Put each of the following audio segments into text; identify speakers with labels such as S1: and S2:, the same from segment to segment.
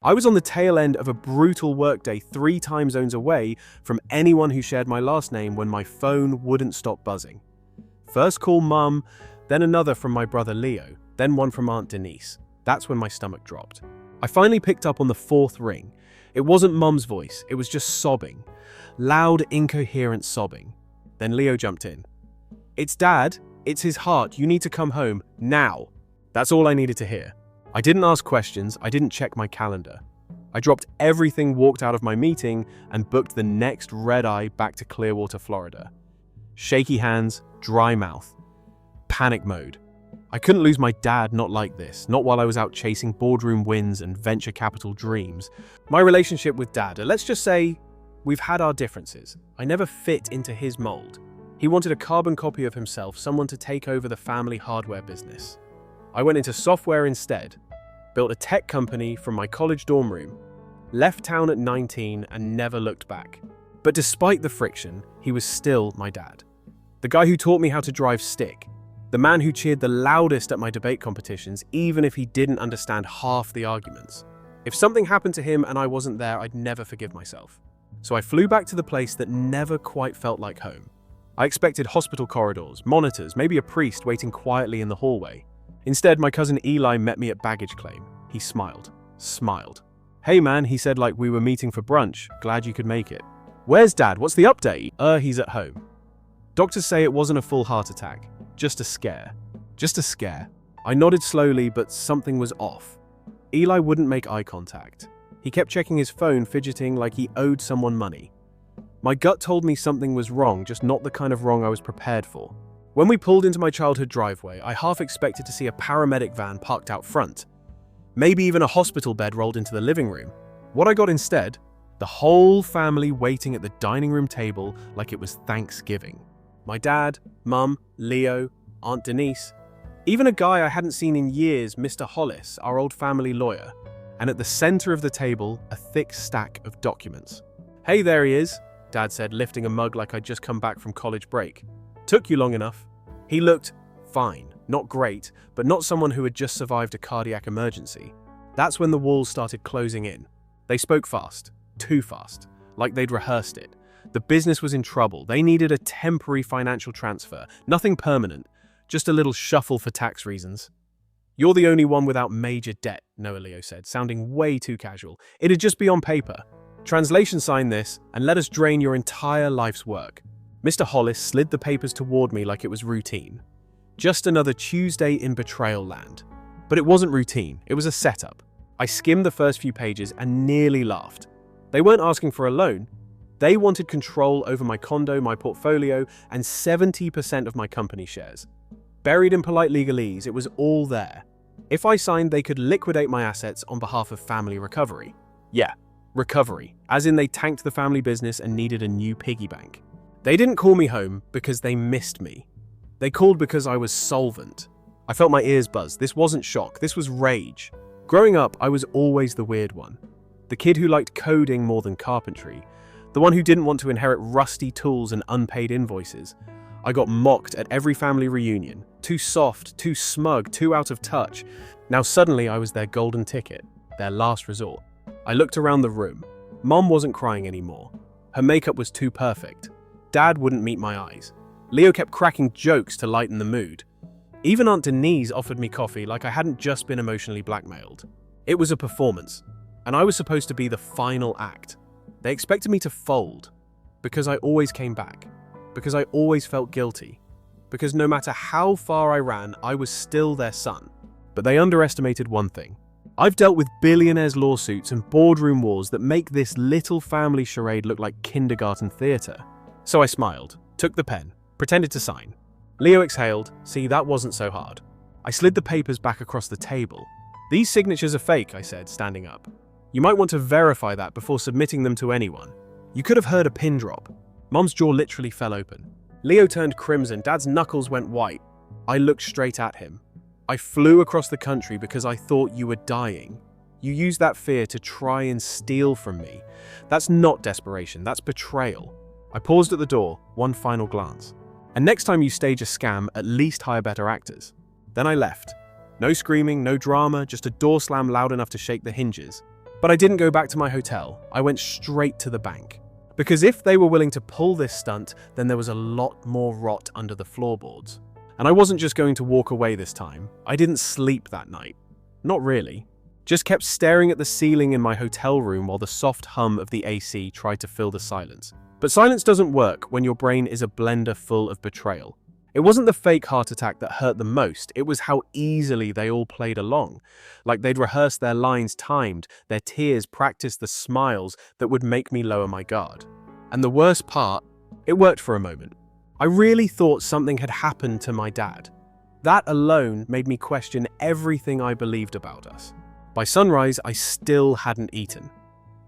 S1: I was on the tail end of a brutal workday 3 time zones away from anyone who shared my last name when my phone wouldn't stop buzzing. First call Mum, then another from my brother Leo, then one from Aunt Denise. That's when my stomach dropped. I finally picked up on the 4th ring. It wasn't Mum's voice, it was just sobbing. Loud, incoherent sobbing. Then Leo jumped in. "It's Dad. It's his heart. You need to come home. Now." That's all I needed to hear. I didn't ask questions, I didn't check my calendar. I dropped everything, walked out of my meeting, and booked the next red-eye back to Clearwater, Florida. Shaky hands, dry mouth. Panic mode. I couldn't lose my dad, not like this, not while I was out chasing boardroom wins and venture capital dreams. My relationship with Dad, let's just say, we've had our differences. I never fit into his mold. He wanted a carbon copy of himself, someone to take over the family hardware business. I went into software instead, built a tech company from my college dorm room, left town at 19 and never looked back. But despite the friction, he was still my dad. The guy who taught me how to drive stick. The man who cheered the loudest at my debate competitions, even if he didn't understand half the arguments. If something happened to him and I wasn't there, I'd never forgive myself. So I flew back to the place that never quite felt like home. I expected hospital corridors, monitors, maybe a priest waiting quietly in the hallway. Instead, my cousin Eli met me at baggage claim. He smiled. "Hey man," he said like we were meeting for brunch. "Glad you could make it." "Where's Dad? What's the update?" He's at home." Doctors say it wasn't a full heart attack. Just a scare. I nodded slowly, but something was off. Eli wouldn't make eye contact. He kept checking his phone, fidgeting like he owed someone money. My gut told me something was wrong, just not the kind of wrong I was prepared for. When we pulled into my childhood driveway, I half expected to see a paramedic van parked out front. Maybe even a hospital bed rolled into the living room. What I got instead? The whole family waiting at the dining room table like it was Thanksgiving. My dad, Mum, Leo, Aunt Denise, even a guy I hadn't seen in years, Mr. Hollis, our old family lawyer, and at the center of the table, a thick stack of documents. "Hey, there he is," Dad said, lifting a mug like I'd just come back from college break. "Took you long enough." He looked fine, not great, but not someone who had just survived a cardiac emergency. That's when the walls started closing in. They spoke fast, too fast, like they'd rehearsed it. The business was in trouble. They needed a temporary financial transfer, nothing permanent, just a little shuffle for tax reasons. "You're the only one without major debt," Noah Leo said, sounding way too casual. "It'd just be on paper. Translation sign this and let us drain your entire life's work." Mr. Hollis slid the papers toward me like it was routine. Just another Tuesday in betrayal land. But it wasn't routine, it was a setup. I skimmed the first few pages and nearly laughed. They weren't asking for a loan. They wanted control over my condo, my portfolio, and 70% of my company shares. Buried in polite legalese, it was all there. If I signed, they could liquidate my assets on behalf of family recovery. Yeah, recovery, as in they tanked the family business and needed a new piggy bank. They didn't call me home because they missed me. They called because I was solvent. I felt my ears buzz. This wasn't shock, this was rage. Growing up, I was always the weird one. The kid who liked coding more than carpentry. The one who didn't want to inherit rusty tools and unpaid invoices. I got mocked at every family reunion. Too soft, too smug, too out of touch. Now suddenly I was their golden ticket, their last resort. I looked around the room. Mom wasn't crying anymore. Her makeup was too perfect. Dad wouldn't meet my eyes. Leo kept cracking jokes to lighten the mood. Even Aunt Denise offered me coffee like I hadn't just been emotionally blackmailed. It was a performance, and I was supposed to be the final act. They expected me to fold, because I always came back, because I always felt guilty, because no matter how far I ran, I was still their son. But they underestimated one thing. I've dealt with billionaires' lawsuits and boardroom wars that make this little family charade look like kindergarten theater. So I smiled, took the pen, pretended to sign. Leo exhaled. See, that wasn't so hard. I slid the papers back across the table. "These signatures are fake," I said, standing up. "You might want to verify that before submitting them to anyone." You could have heard a pin drop. Mom's jaw literally fell open. Leo turned crimson. Dad's knuckles went white. I looked straight at him. "I flew across the country because I thought you were dying. You used that fear to try and steal from me. That's not desperation, that's betrayal." I paused at the door, one final glance. "And next time you stage a scam, at least hire better actors." Then I left. No screaming, no drama, just a door slam loud enough to shake the hinges. But I didn't go back to my hotel. I went straight to the bank. Because if they were willing to pull this stunt, then there was a lot more rot under the floorboards. And I wasn't just going to walk away this time. I didn't sleep that night. Not really. Just kept staring at the ceiling in my hotel room while the soft hum of the AC tried to fill the silence. But silence doesn't work when your brain is a blender full of betrayal. It wasn't the fake heart attack that hurt the most, it was how easily they all played along. Like they'd rehearsed their lines timed, their tears practiced the smiles that would make me lower my guard. And the worst part, it worked for a moment. I really thought something had happened to my dad. That alone made me question everything I believed about us. By sunrise, I still hadn't eaten.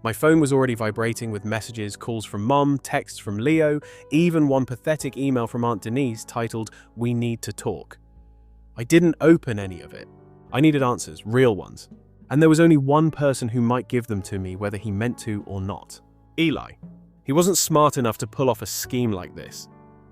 S1: My phone was already vibrating with messages, calls from Mum, texts from Leo, even one pathetic email from Aunt Denise titled, "We need to talk." I didn't open any of it. I needed answers, real ones. And there was only one person who might give them to me whether he meant to or not. Eli. He wasn't smart enough to pull off a scheme like this.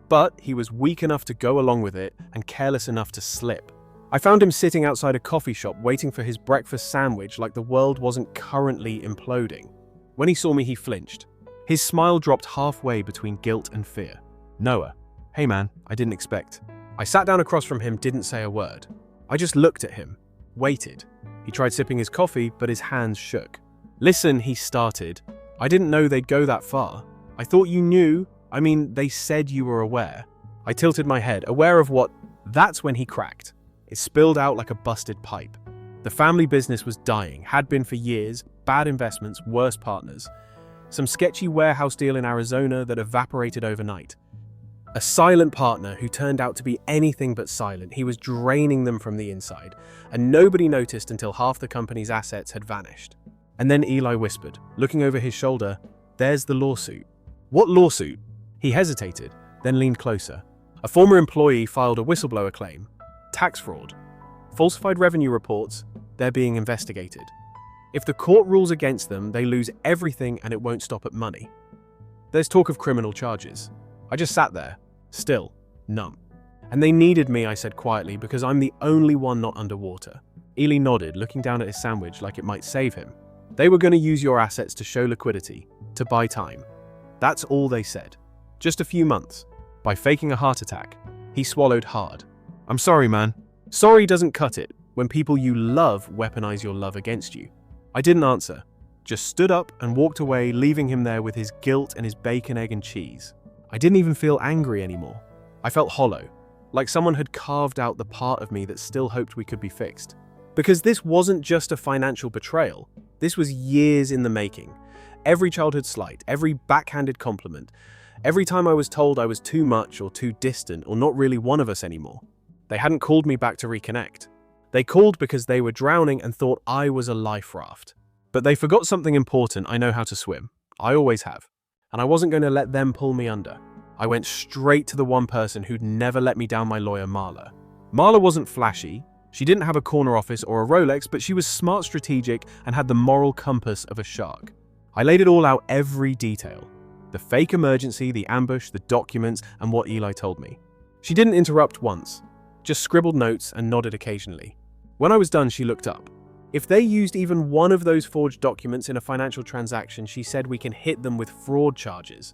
S1: But he was weak enough to go along with it and careless enough to slip. I found him sitting outside a coffee shop waiting for his breakfast sandwich like the world wasn't currently imploding. When he saw me, he flinched. His smile dropped halfway between guilt and fear. Noah. Hey man, I didn't expect. I sat down across from him, didn't say a word. I just looked at him, waited. He tried sipping his coffee, but his hands shook. Listen, he started. I didn't know they'd go that far. I thought you knew. I mean, they said you were aware. I tilted my head, aware of what? That's when he cracked. It spilled out like a busted pipe. The family business was dying, had been for years, bad investments, worse partners. Some sketchy warehouse deal in Arizona that evaporated overnight. A silent partner who turned out to be anything but silent. He was draining them from the inside, and nobody noticed until half the company's assets had vanished. And then Eli whispered, looking over his shoulder, "There's the lawsuit." What lawsuit? He hesitated, then leaned closer. A former employee filed a whistleblower claim. Tax fraud. Falsified revenue reports, they're being investigated. If the court rules against them, they lose everything and it won't stop at money. There's talk of criminal charges. I just sat there, still, numb. And they needed me, I said quietly, because I'm the only one not underwater. Ely nodded, looking down at his sandwich like it might save him. They were going to use your assets to show liquidity, to buy time. That's all they said. Just a few months. By faking a heart attack. He swallowed hard. I'm sorry, man. Sorry doesn't cut it when people you love weaponize your love against you. I didn't answer, just stood up and walked away, leaving him there with his guilt and his bacon, egg, and cheese. I didn't even feel angry anymore. I felt hollow, like someone had carved out the part of me that still hoped we could be fixed. Because this wasn't just a financial betrayal, this was years in the making. Every childhood slight, every backhanded compliment, every time I was told I was too much or too distant or not really one of us anymore. They hadn't called me back to reconnect. They called because they were drowning and thought I was a life raft. But they forgot something important. I know how to swim. I always have. And I wasn't going to let them pull me under. I went straight to the one person who'd never let me down, my lawyer, Marla. Marla wasn't flashy. She didn't have a corner office or a Rolex, but she was smart, strategic, and had the moral compass of a shark. I laid it all out, every detail. The fake emergency, the ambush, the documents, and what Eli told me. She didn't interrupt once. Just scribbled notes and nodded occasionally. When I was done, she looked up. If they used even one of those forged documents in a financial transaction, she said we can hit them with fraud charges.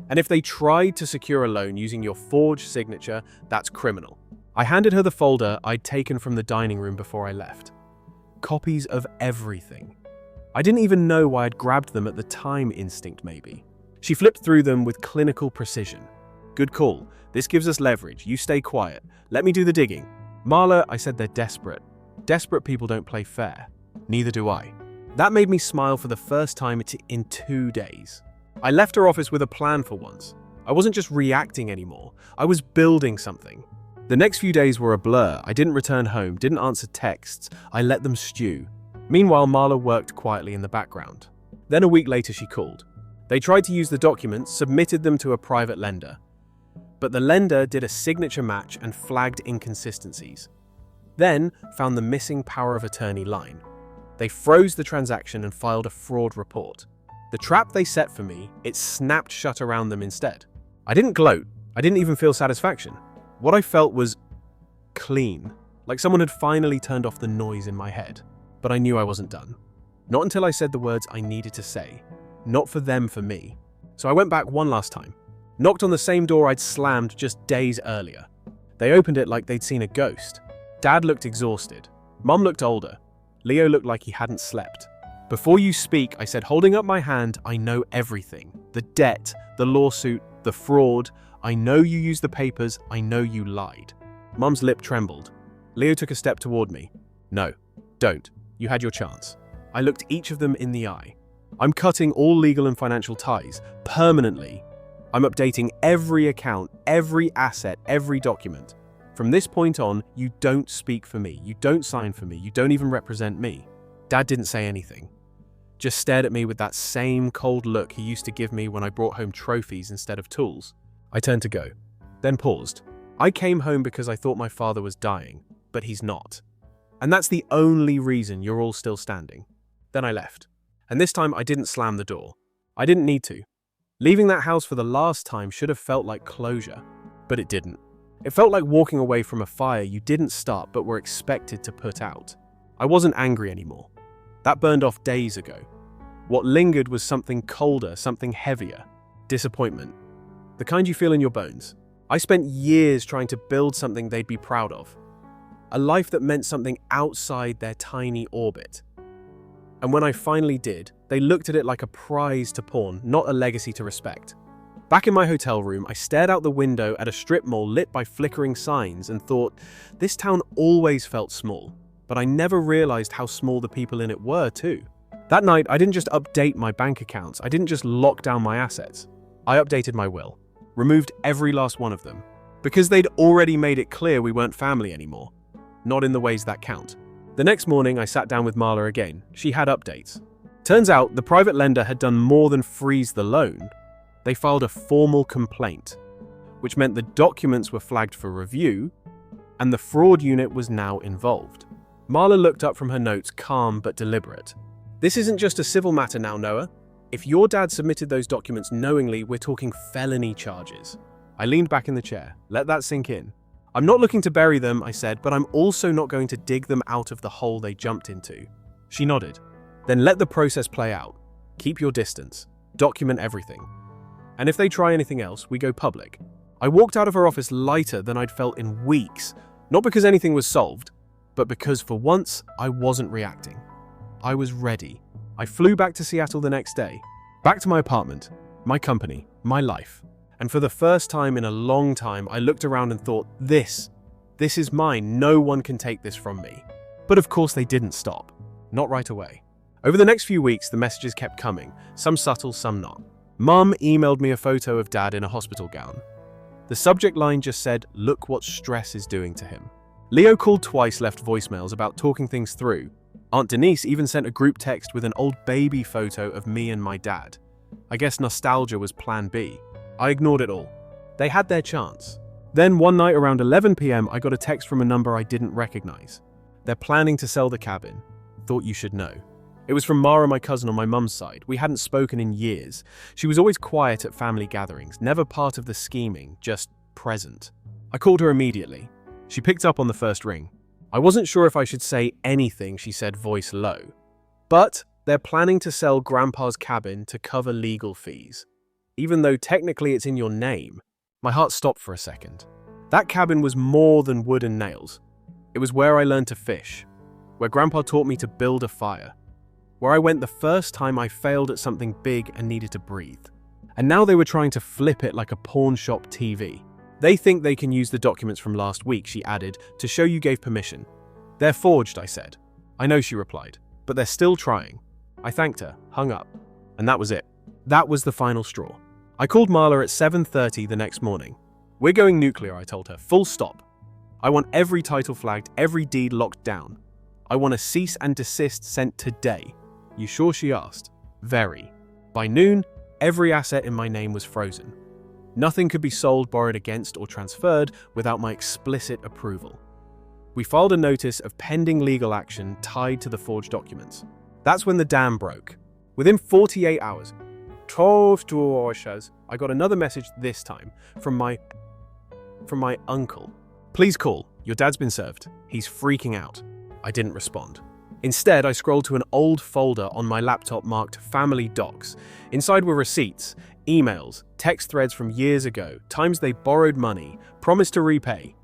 S1: And if they tried to secure a loan using your forged signature, that's criminal. I handed her the folder I'd taken from the dining room before I left. Copies of everything. I didn't even know why I'd grabbed them at the time, instinct maybe. She flipped through them with clinical precision. Good call. This gives us leverage. You stay quiet. Let me do the digging. Marla, I said they're desperate. Desperate people don't play fair. Neither do I. That made me smile for the first time in 2 days. I left her office with a plan for once. I wasn't just reacting anymore. I was building something. The next few days were a blur. I didn't return home, didn't answer texts. I let them stew. Meanwhile, Marla worked quietly in the background. Then a week later, she called. They tried to use the documents, submitted them to a private lender. But the lender did a signature match and flagged inconsistencies. Then found the missing power of attorney line. They froze the transaction and filed a fraud report. The trap they set for me, it snapped shut around them instead. I didn't gloat. I didn't even feel satisfaction. What I felt was clean, like someone had finally turned off the noise in my head. But I knew I wasn't done. Not until I said the words I needed to say. Not for them, for me. So I went back one last time. Knocked on the same door I'd slammed just days earlier. They opened it like they'd seen a ghost. Dad looked exhausted. Mum looked older. Leo looked like he hadn't slept. "Before you speak," I said, holding up my hand, "I know everything. The debt, the lawsuit, the fraud. I know you used the papers. I know you lied." Mum's lip trembled. Leo took a step toward me. "No, don't. You had your chance." I looked each of them in the eye. "I'm cutting all legal and financial ties, permanently. I'm updating every account, every asset, every document. From this point on, you don't speak for me. You don't sign for me. You don't even represent me." Dad didn't say anything. Just stared at me with that same cold look he used to give me when I brought home trophies instead of tools. I turned to go, then paused. I came home because I thought my father was dying, but he's not. And that's the only reason you're all still standing. Then I left. And this time I didn't slam the door. I didn't need to. Leaving that house for the last time should have felt like closure, but it didn't. It felt like walking away from a fire you didn't start but were expected to put out. I wasn't angry anymore. That burned off days ago. What lingered was something colder, something heavier. Disappointment. The kind you feel in your bones. I spent years trying to build something they'd be proud of. A life that meant something outside their tiny orbit. And when I finally did, they looked at it like a prize to pawn, not a legacy to respect. Back in my hotel room, I stared out the window at a strip mall lit by flickering signs and thought, this town always felt small. But I never realized how small the people in it were, too. That night, I didn't just update my bank accounts. I didn't just lock down my assets. I updated my will. Removed every last one of them. Because they'd already made it clear we weren't family anymore. Not in the ways that count. The next morning, I sat down with Marla again. She had updates. Turns out, the private lender had done more than freeze the loan. They filed a formal complaint, which meant the documents were flagged for review, and the fraud unit was now involved. Marla looked up from her notes, calm but deliberate. "This isn't just a civil matter now, Noah. If your dad submitted those documents knowingly, we're talking felony charges." I leaned back in the chair. Let that sink in. "I'm not looking to bury them," I said, "but I'm also not going to dig them out of the hole they jumped into." She nodded. "Then let the process play out. Keep your distance. Document everything. And if they try anything else, we go public." I walked out of her office lighter than I'd felt in weeks, not because anything was solved, but because for once, I wasn't reacting. I was ready. I flew back to Seattle the next day, back to my apartment, my company, my life. And for the first time in a long time, I looked around and thought, this is mine. No one can take this from me. But of course they didn't stop. Not right away. Over the next few weeks, the messages kept coming, some subtle, some not. Mum emailed me a photo of Dad in a hospital gown. The subject line just said, "Look what stress is doing to him." Leo called twice, left voicemails about talking things through. Aunt Denise even sent a group text with an old baby photo of me and my dad. I guess nostalgia was plan B. I ignored it all. They had their chance. Then one night around 11 p.m, I got a text from a number I didn't recognize. "They're planning to sell the cabin. Thought you should know." It was from Mara, my cousin on my mum's side. We hadn't spoken in years. She was always quiet at family gatherings, never part of the scheming, just present. I called her immediately. She picked up on the first ring. "I wasn't sure if I should say anything," she said, voice low. "But they're planning to sell Grandpa's cabin to cover legal fees. Even though technically it's in your name." My heart stopped for a second. That cabin was more than wood and nails. It was where I learned to fish, where Grandpa taught me to build a fire, where I went the first time I failed at something big and needed to breathe. And now they were trying to flip it like a pawn shop TV. "They think they can use the documents from last week," she added, "to show you gave permission." "They're forged," I said. "I know," she replied, "but they're still trying." I thanked her, hung up, and that was it. That was the final straw. I called Marla at 7:30 the next morning. "We're going nuclear," I told her, "full stop. I want every title flagged, every deed locked down. I want a cease and desist sent today." "You sure?" she asked. "Very." By noon, every asset in my name was frozen. Nothing could be sold, borrowed against, or transferred without my explicit approval. We filed a notice of pending legal action tied to the forged documents. That's when the dam broke. Within 48 hours, 12 hours, I got another message, this time from my uncle. "Please call. Your dad's been served. He's freaking out." I didn't respond. Instead, I scrolled to an old folder on my laptop marked Family Docs. Inside were receipts, emails, text threads from years ago, times they borrowed money, promised to repay,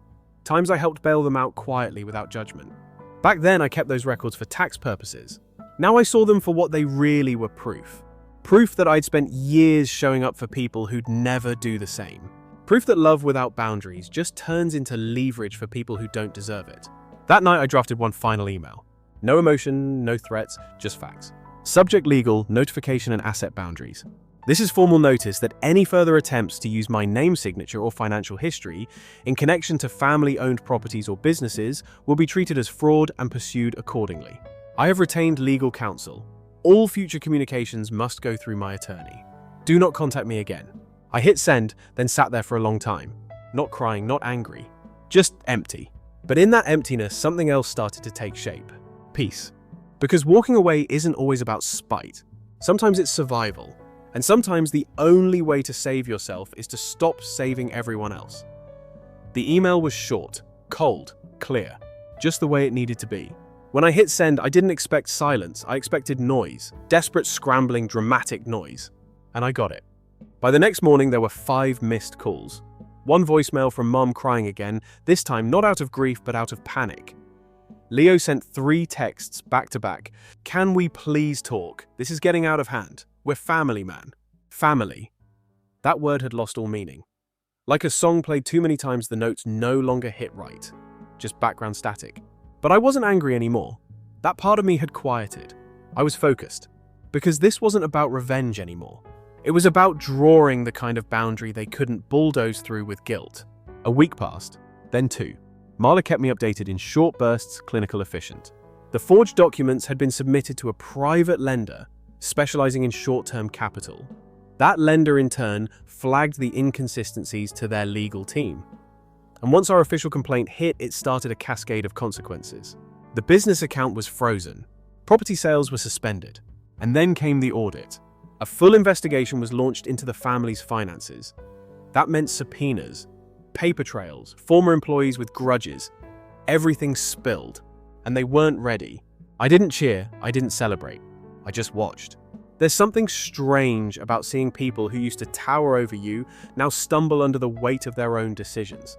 S1: times I helped bail them out quietly without judgment. Back then, I kept those records for tax purposes. Now I saw them for what they really were: proof. Proof that I'd spent years showing up for people who'd never do the same. Proof that love without boundaries just turns into leverage for people who don't deserve it. That night, I drafted one final email. No emotion, no threats, just facts. Subject: legal, notification and asset boundaries. This is formal notice that any further attempts to use my name signature or financial history in connection to family-owned properties or businesses will be treated as fraud and pursued accordingly. I have retained legal counsel. All future communications must go through my attorney. Do not contact me again. I hit send, then sat there for a long time. Not crying, not angry. Just empty. But in that emptiness, something else started to take shape. Peace. Because walking away isn't always about spite. Sometimes it's survival. And sometimes the only way to save yourself is to stop saving everyone else. The email was short, cold, clear. Just the way it needed to be. When I hit send, I didn't expect silence. I expected noise. Desperate, scrambling, dramatic noise. And I got it. By the next morning, there were 5 missed calls. One voicemail from Mum crying again, this time not out of grief but out of panic. Leo sent 3 texts back to back. Can we please talk? This is getting out of hand. We're family, man. Family. That word had lost all meaning. Like a song played too many times, the notes no longer hit right. Just background static. But I wasn't angry anymore. That part of me had quieted. I was focused. Because this wasn't about revenge anymore. It was about drawing the kind of boundary they couldn't bulldoze through with guilt. A week passed, then 2. Marla kept me updated in short bursts, clinical efficient. The forged documents had been submitted to a private lender specializing in short-term capital. That lender, in turn, flagged the inconsistencies to their legal team. And once our official complaint hit, it started a cascade of consequences. The business account was frozen. Property sales were suspended. And then came the audit. A full investigation was launched into the family's finances. That meant subpoenas, paper trails, former employees with grudges. Everything spilled. And they weren't ready. I didn't cheer, I didn't celebrate. I just watched. There's something strange about seeing people who used to tower over you now stumble under the weight of their own decisions.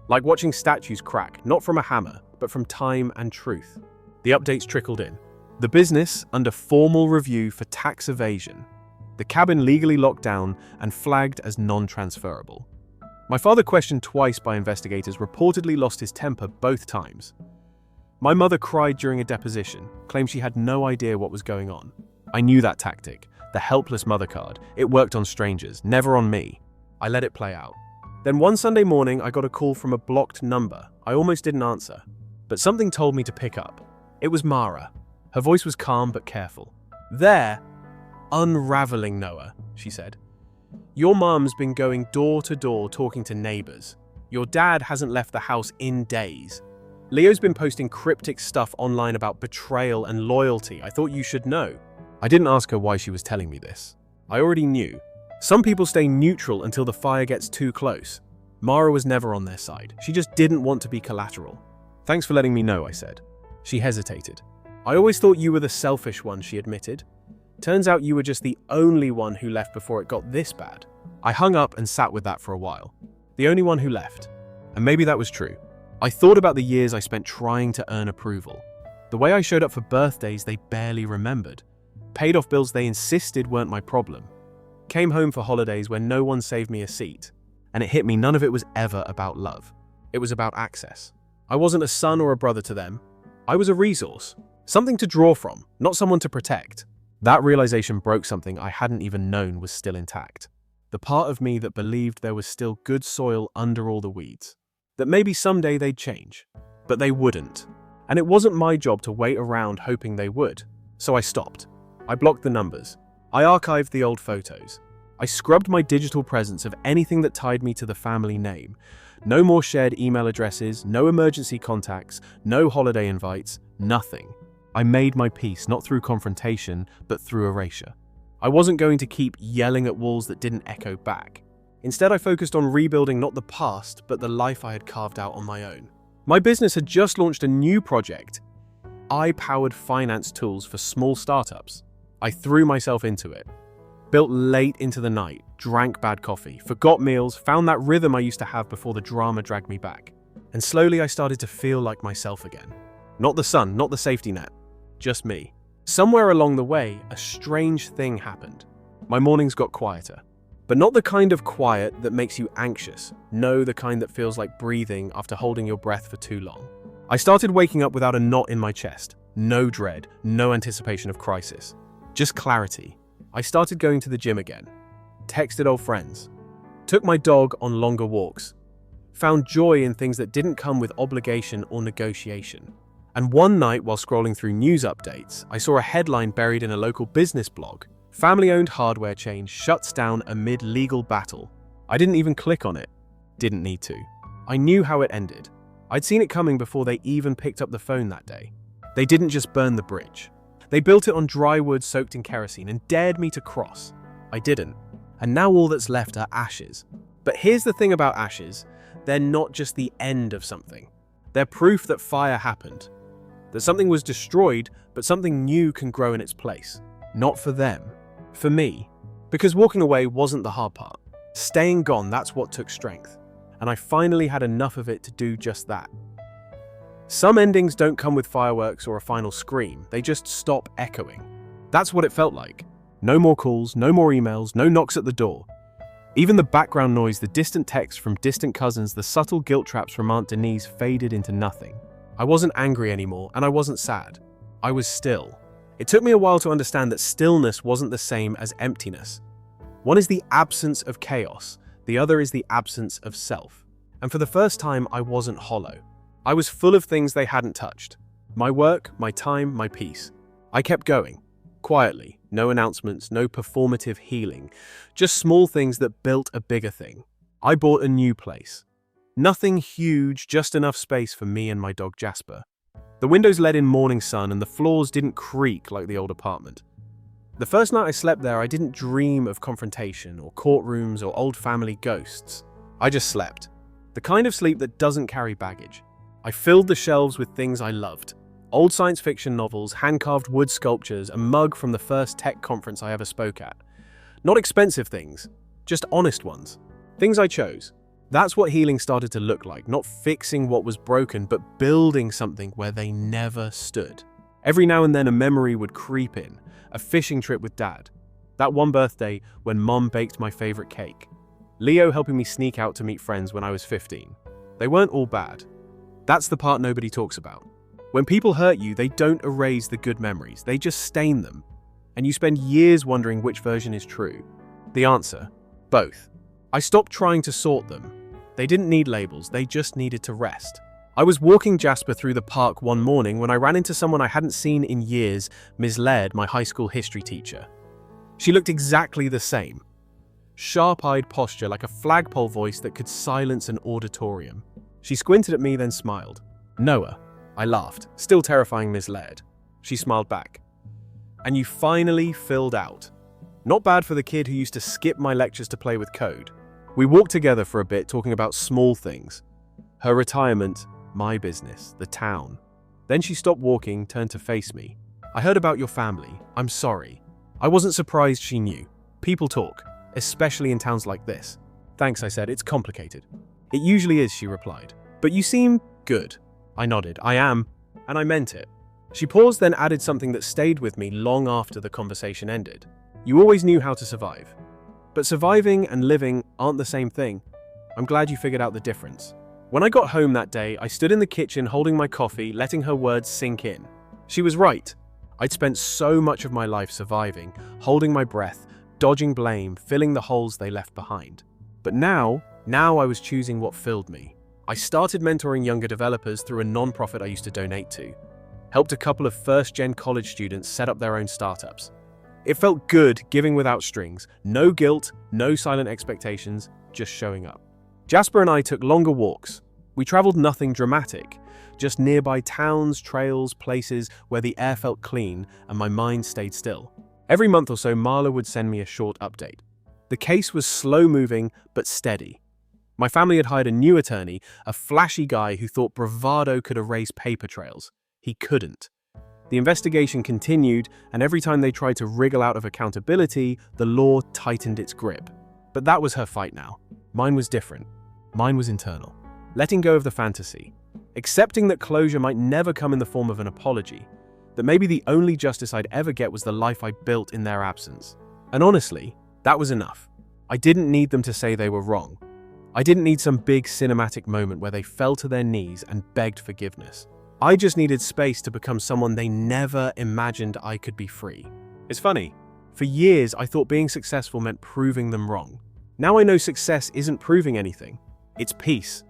S1: Like watching statues crack, not from a hammer, but from time and truth. The updates trickled in. The business under formal review for tax evasion. The cabin legally locked down and flagged as non-transferable. My father, questioned twice by investigators, reportedly lost his temper both times. My mother cried during a deposition, claimed she had no idea what was going on. I knew that tactic, the helpless mother card. It worked on strangers, never on me. I let it play out. Then one Sunday morning, I got a call from a blocked number. I almost didn't answer, but something told me to pick up. It was Mara. Her voice was calm but careful. "They're unraveling, Noah," she said. "Your mum's been going door to door talking to neighbors. Your dad hasn't left the house in days. Leo's been posting cryptic stuff online about betrayal and loyalty. I thought you should know." I didn't ask her why she was telling me this. I already knew. Some people stay neutral until the fire gets too close. Mara was never on their side. She just didn't want to be collateral. "Thanks for letting me know," I said. She hesitated. "I always thought you were the selfish one," she admitted. "Turns out you were just the only one who left before it got this bad." I hung up and sat with that for a while. The only one who left. And maybe that was true. I thought about the years I spent trying to earn approval. The way I showed up for birthdays they barely remembered. Paid off bills they insisted weren't my problem. Came home for holidays when no one saved me a seat. And it hit me, none of it was ever about love. It was about access. I wasn't a son or a brother to them. I was a resource. Something to draw from, not someone to protect. That realization broke something I hadn't even known was still intact. The part of me that believed there was still good soil under all the weeds. That maybe someday they'd change. But they wouldn't. And it wasn't my job to wait around hoping they would. So I stopped. I blocked the numbers. I archived the old photos. I scrubbed my digital presence of anything that tied me to the family name. No more shared email addresses, no emergency contacts, no holiday invites, nothing. I made my peace, not through confrontation, but through erasure. I wasn't going to keep yelling at walls that didn't echo back. Instead, I focused on rebuilding not the past, but the life I had carved out on my own. My business had just launched a new project, AI-powered finance tools for small startups. I threw myself into it. Built late into the night, drank bad coffee, forgot meals, found that rhythm I used to have before the drama dragged me back. And slowly I started to feel like myself again. Not the sun, not the safety net, just me. Somewhere along the way, a strange thing happened. My mornings got quieter. But not the kind of quiet that makes you anxious. No, the kind that feels like breathing after holding your breath for too long. I started waking up without a knot in my chest. No dread, no anticipation of crisis. Just clarity. I started going to the gym again. Texted old friends. Took my dog on longer walks. Found joy in things that didn't come with obligation or negotiation. And one night, while scrolling through news updates, I saw a headline buried in a local business blog. Family-owned hardware chain shuts down amid legal battle. I didn't even click on it. Didn't need to. I knew how it ended. I'd seen it coming before they even picked up the phone that day. They didn't just burn the bridge. They built it on dry wood soaked in kerosene and dared me to cross. I didn't. And now all that's left are ashes. But here's the thing about ashes. They're not just the end of something. They're proof that fire happened. That something was destroyed, but something new can grow in its place. Not for them. For me. Because walking away wasn't the hard part. Staying gone, that's what took strength. And I finally had enough of it to do just that. Some endings don't come with fireworks or a final scream. They just stop echoing. That's what it felt like. No more calls, no more emails, no knocks at the door. Even the background noise, the distant texts from distant cousins, the subtle guilt traps from Aunt Denise faded into nothing. I wasn't angry anymore, and I wasn't sad. I was still. It took me a while to understand that stillness wasn't the same as emptiness. One is the absence of chaos, the other is the absence of self. And for the first time, I wasn't hollow. I was full of things they hadn't touched. My work, my time, my peace. I kept going. Quietly, no announcements, no performative healing. Just small things that built a bigger thing. I bought a new place. Nothing huge, just enough space for me and my dog Jasper. The windows let in morning sun and the floors didn't creak like the old apartment. The first night I slept there, I didn't dream of confrontation or courtrooms or old family ghosts. I just slept. The kind of sleep that doesn't carry baggage. I filled the shelves with things I loved. Old science fiction novels, hand-carved wood sculptures, a mug from the first tech conference I ever spoke at. Not expensive things, just honest ones. Things I chose. That's what healing started to look like, not fixing what was broken, but building something where they never stood. Every now and then a memory would creep in, a fishing trip with Dad. That one birthday when Mom baked my favorite cake. Leo helping me sneak out to meet friends when I was 15. They weren't all bad. That's the part nobody talks about. When people hurt you, they don't erase the good memories, they just stain them. And you spend years wondering which version is true. The answer? Both. I stopped trying to sort them. They didn't need labels, they just needed to rest. I was walking Jasper through the park one morning when I ran into someone I hadn't seen in years, Ms. Laird, my high school history teacher. She looked exactly the same. Sharp-eyed posture like a flagpole voice that could silence an auditorium. She squinted at me, then smiled. Noah. I laughed, still terrifying Ms. Laird. She smiled back. And you finally filled out. Not bad for the kid who used to skip my lectures to play with code. We walked together for a bit, talking about small things. Her retirement, my business, the town. Then she stopped walking, turned to face me. I heard about your family. I'm sorry. I wasn't surprised she knew. People talk, especially in towns like this. Thanks, I said. It's complicated. It usually is, she replied. But you seem good. I nodded. I am. And I meant it. She paused, then added something that stayed with me long after the conversation ended. You always knew how to survive. But surviving and living aren't the same thing. I'm glad you figured out the difference. When I got home that day, I stood in the kitchen holding my coffee, letting her words sink in. She was right. I'd spent so much of my life surviving, holding my breath, dodging blame, filling the holes they left behind. But now I was choosing what filled me. I started mentoring younger developers through a non-profit I used to donate to. Helped a couple of first-gen college students set up their own startups. It felt good giving without strings, no guilt, no silent expectations, just showing up. Jasper and I took longer walks. We traveled nothing dramatic, just nearby towns, trails, places where the air felt clean and my mind stayed still. Every month or so, Marla would send me a short update. The case was slow-moving but steady. My family had hired a new attorney, a flashy guy who thought bravado could erase paper trails. He couldn't. The investigation continued, and every time they tried to wriggle out of accountability, the law tightened its grip. But that was her fight now. Mine was different. Mine was internal. Letting go of the fantasy. Accepting that closure might never come in the form of an apology. That maybe the only justice I'd ever get was the life I built in their absence. And honestly, that was enough. I didn't need them to say they were wrong. I didn't need some big cinematic moment where they fell to their knees and begged forgiveness. I just needed space to become someone they never imagined I could be free. It's funny. For years, I thought being successful meant proving them wrong. Now I know success isn't proving anything. It's peace.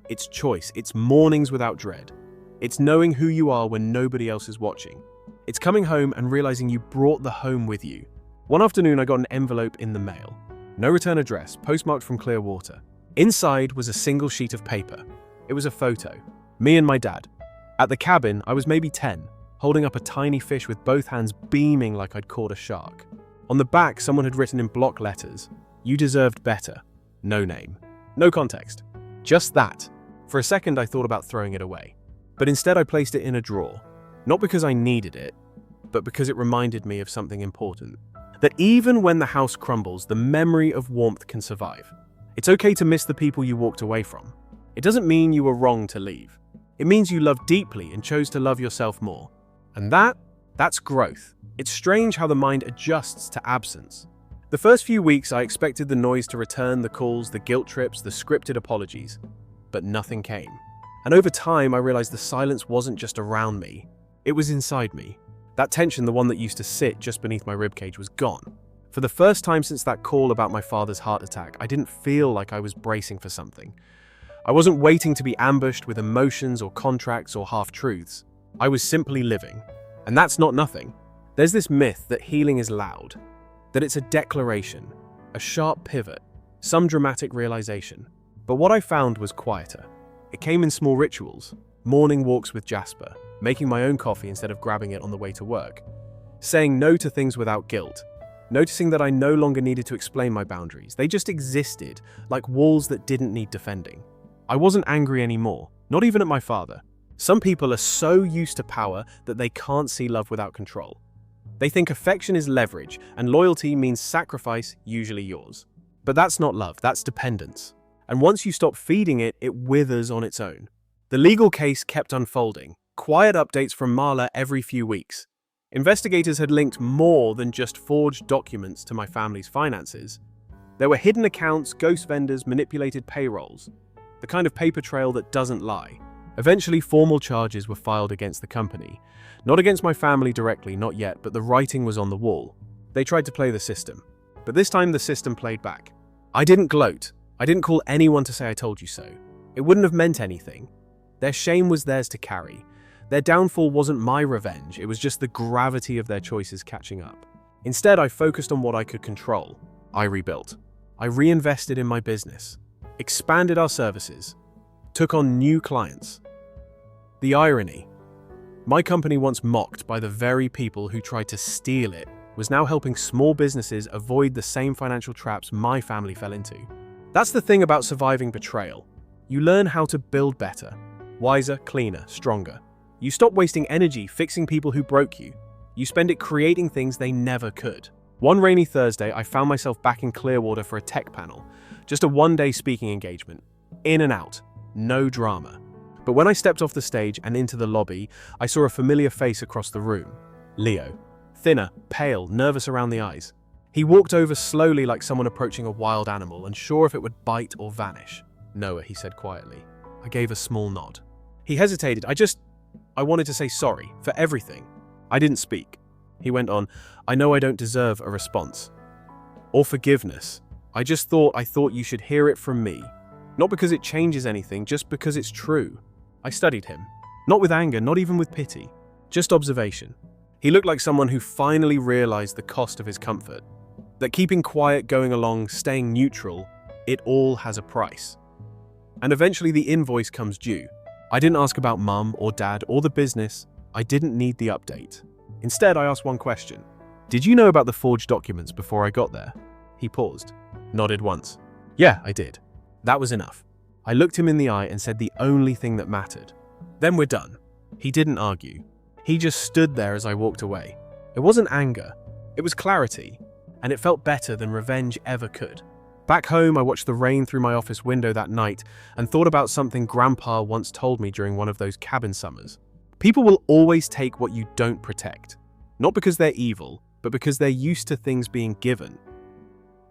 S1: It's choice. It's mornings without dread. It's knowing who you are when nobody else is watching. It's coming home and realizing you brought the home with you. One afternoon, I got an envelope in the mail. No return address, postmarked from Clearwater. Inside was a single sheet of paper. It was a photo. Me and my dad. At the cabin, I was maybe 10, holding up a tiny fish with both hands beaming like I'd caught a shark. On the back, someone had written in block letters, "You deserved better." No name. No context. Just that. For a second, I thought about throwing it away. But instead, I placed it in a drawer. Not because I needed it, but because it reminded me of something important. That even when the house crumbles, the memory of warmth can survive. It's okay to miss the people you walked away from. It doesn't mean you were wrong to leave. It means you loved deeply and chose to love yourself more. And that's growth. It's strange how the mind adjusts to absence. The first few weeks, I expected the noise to return, the calls, the guilt trips, the scripted apologies. But nothing came. And over time, I realized the silence wasn't just around me. It was inside me. That tension, the one that used to sit just beneath my ribcage, was gone. For the first time since that call about my father's heart attack, I didn't feel like I was bracing for something. I wasn't waiting to be ambushed with emotions or contracts or half-truths. I was simply living. And that's not nothing. There's this myth that healing is loud, that it's a declaration, a sharp pivot, some dramatic realization. But what I found was quieter. It came in small rituals, morning walks with Jasper, making my own coffee instead of grabbing it on the way to work, saying no to things without guilt, noticing that I no longer needed to explain my boundaries. They just existed, like walls that didn't need defending. I wasn't angry anymore, not even at my father. Some people are so used to power that they can't see love without control. They think affection is leverage and loyalty means sacrifice, usually yours. But that's not love, that's dependence. And once you stop feeding it, it withers on its own. The legal case kept unfolding. Quiet updates from Marla every few weeks. Investigators had linked more than just forged documents to my family's finances. There were hidden accounts, ghost vendors, manipulated payrolls. The kind of paper trail that doesn't lie. Eventually, formal charges were filed against the company. Not against my family directly, not yet, but the writing was on the wall. They tried to play the system. But this time, the system played back. I didn't gloat. I didn't call anyone to say I told you so. It wouldn't have meant anything. Their shame was theirs to carry. Their downfall wasn't my revenge, it was just the gravity of their choices catching up. Instead, I focused on what I could control. I rebuilt. I reinvested in my business, expanded our services, took on new clients. The irony. My company, once mocked by the very people who tried to steal it, was now helping small businesses avoid the same financial traps my family fell into. That's the thing about surviving betrayal. You learn how to build better, wiser, cleaner, stronger. You stop wasting energy fixing people who broke you. You spend it creating things they never could. One rainy Thursday, I found myself back in Clearwater for a tech panel. Just a one-day speaking engagement. In and out. No drama. But when I stepped off the stage and into the lobby, I saw a familiar face across the room. Leo. Thinner, pale, nervous around the eyes. He walked over slowly like someone approaching a wild animal, unsure if it would bite or vanish. Noah, he said quietly. I gave a small nod. He hesitated. I wanted to say sorry for everything. I didn't speak. He went on, I know I don't deserve a response. Or forgiveness. I thought you should hear it from me. Not because it changes anything, just because it's true. I studied him. Not with anger, not even with pity. Just observation. He looked like someone who finally realized the cost of his comfort. That keeping quiet, going along, staying neutral, it all has a price. And eventually the invoice comes due. I didn't ask about mum or dad or the business. I didn't need the update. Instead, I asked one question. Did you know about the forged documents before I got there? He paused, nodded once. Yeah, I did. That was enough. I looked him in the eye and said the only thing that mattered. Then we're done. He didn't argue. He just stood there as I walked away. It wasn't anger, it was clarity, and it felt better than revenge ever could. Back home, I watched the rain through my office window that night and thought about something Grandpa once told me during one of those cabin summers. People will always take what you don't protect. Not because they're evil, but because they're used to things being given.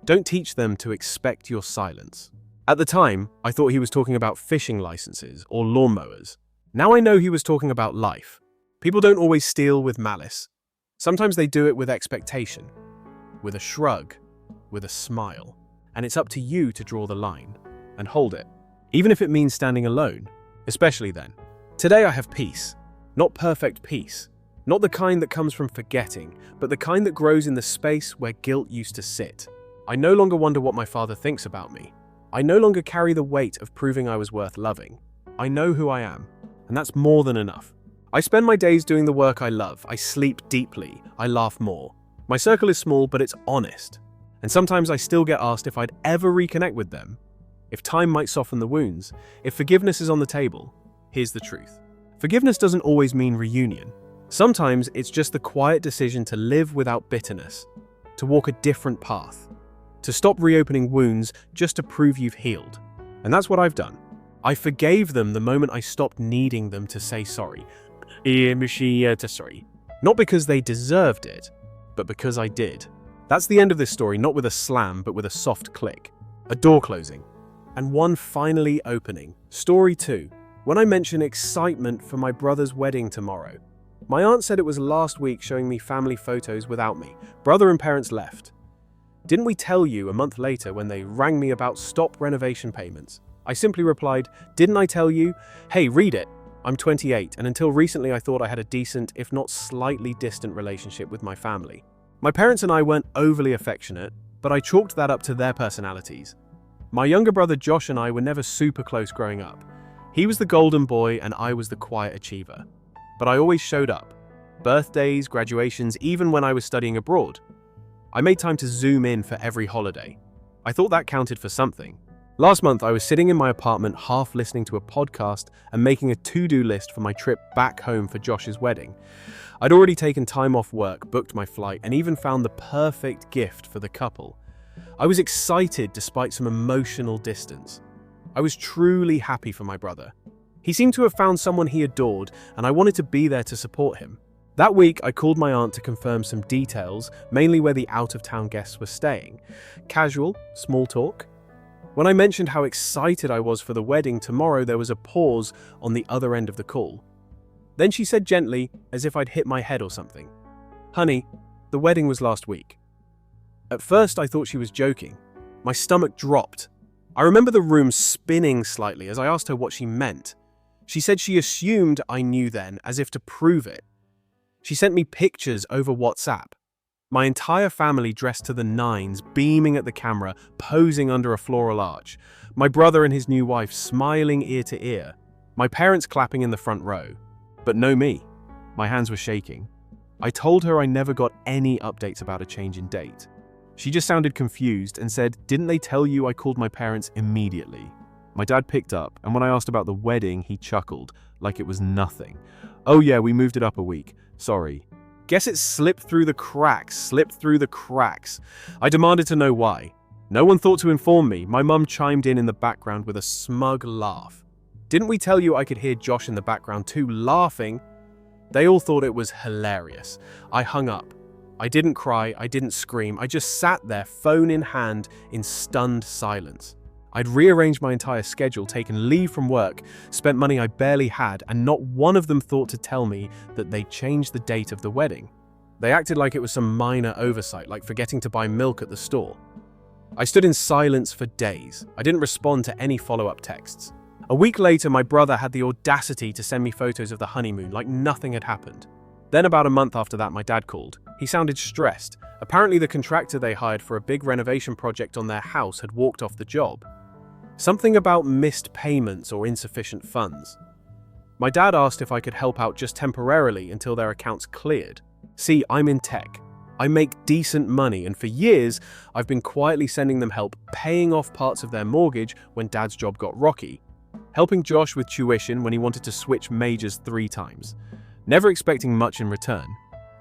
S1: Don't teach them to expect your silence. At the time, I thought he was talking about fishing licenses or lawnmowers. Now I know he was talking about life. People don't always steal with malice. Sometimes they do it with expectation, with a shrug, with a smile. And it's up to you to draw the line and hold it, even if it means standing alone, especially then. Today I have peace, not perfect peace, not the kind that comes from forgetting, but the kind that grows in the space where guilt used to sit. I no longer wonder what my father thinks about me. I no longer carry the weight of proving I was worth loving. I know who I am, and that's more than enough. I spend my days doing the work I love. I sleep deeply. I laugh more. My circle is small, but it's honest. And sometimes I still get asked if I'd ever reconnect with them, if time might soften the wounds, if forgiveness is on the table. Here's the truth. Forgiveness doesn't always mean reunion. Sometimes it's just the quiet decision to live without bitterness, to walk a different path, to stop reopening wounds just to prove you've healed. And that's what I've done. I forgave them the moment I stopped needing them to say sorry. Not because they deserved it, but because I did. That's the end of this story, not with a slam, but with a soft click. A door closing. And one finally opening. Story 2. When I mention excitement for my brother's wedding tomorrow. My aunt said it was last week showing me family photos without me. Brother and parents left. Didn't we tell you a month later when they rang me about stop renovation payments? I simply replied, didn't I tell you? Hey, read it. I'm 28, and until recently I thought I had a decent, if not slightly distant relationship with my family. My parents and I weren't overly affectionate, but I chalked that up to their personalities. My younger brother Josh and I were never super close growing up. He was the golden boy and I was the quiet achiever. But I always showed up. Birthdays, graduations, even when I was studying abroad. I made time to zoom in for every holiday. I thought that counted for something. Last month, I was sitting in my apartment half listening to a podcast and making a to-do list for my trip back home for Josh's wedding. I'd already taken time off work, booked my flight, and even found the perfect gift for the couple. I was excited despite some emotional distance. I was truly happy for my brother. He seemed to have found someone he adored, and I wanted to be there to support him. That week, I called my aunt to confirm some details, mainly where the out-of-town guests were staying. Casual, small talk. When I mentioned how excited I was for the wedding tomorrow, there was a pause on the other end of the call. Then she said gently, as if I'd hit my head or something, "Honey, the wedding was last week." At first, I thought she was joking. My stomach dropped. I remember the room spinning slightly as I asked her what she meant. She said she assumed I knew then, as if to prove it. She sent me pictures over WhatsApp. My entire family dressed to the nines, beaming at the camera, posing under a floral arch. My brother and his new wife smiling ear to ear. My parents clapping in the front row. But no me. My hands were shaking. I told her I never got any updates about a change in date. She just sounded confused and said, "Didn't they tell you I called my parents immediately?" My dad picked up, and when I asked about the wedding, he chuckled, like it was nothing. "Oh yeah, we moved it up a week. Sorry." Guess it slipped through the cracks. I demanded to know why. No one thought to inform me. My mum chimed in the background with a smug laugh. "Didn't we tell you?" I could hear Josh in the background too, laughing. They all thought it was hilarious. I hung up. I didn't cry, I didn't scream. I just sat there, phone in hand, in stunned silence. I'd rearranged my entire schedule, taken leave from work, spent money I barely had, and not one of them thought to tell me that they'd changed the date of the wedding. They acted like it was some minor oversight, like forgetting to buy milk at the store. I stood in silence for days. I didn't respond to any follow-up texts. A week later, my brother had the audacity to send me photos of the honeymoon, like nothing had happened. Then about a month after that, my dad called. He sounded stressed. Apparently the contractor they hired for a big renovation project on their house had walked off the job. Something about missed payments or insufficient funds. My dad asked if I could help out just temporarily until their accounts cleared. See, I'm in tech. I make decent money, and for years, I've been quietly sending them help paying off parts of their mortgage when Dad's job got rocky, helping Josh with tuition when he wanted to switch majors 3 times. never expecting much in return,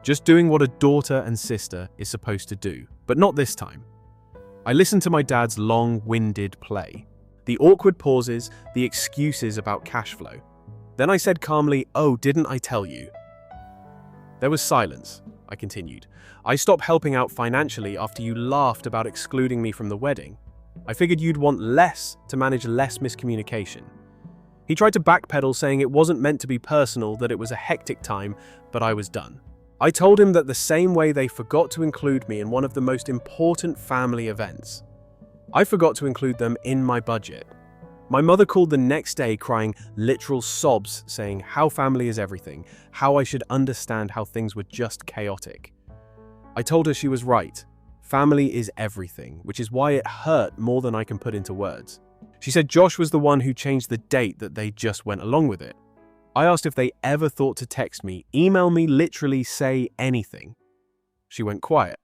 S1: just doing what a daughter and sister is supposed to do, but not this time. I listened to my dad's long-winded play, the awkward pauses, the excuses about cash flow. Then I said calmly, "Oh, didn't I tell you?" There was silence. I continued. "I stopped helping out financially after you laughed about excluding me from the wedding. I figured you'd want less to manage less miscommunication." He tried to backpedal, saying it wasn't meant to be personal, that it was a hectic time, but I was done. I told him that the same way they forgot to include me in one of the most important family events, I forgot to include them in my budget. My mother called the next day crying literal sobs, saying how family is everything, how I should understand how things were just chaotic. I told her she was right. Family is everything, which is why it hurt more than I can put into words. She said Josh was the one who changed the date, that they just went along with it. I asked if they ever thought to text me, email me, literally say anything. She went quiet.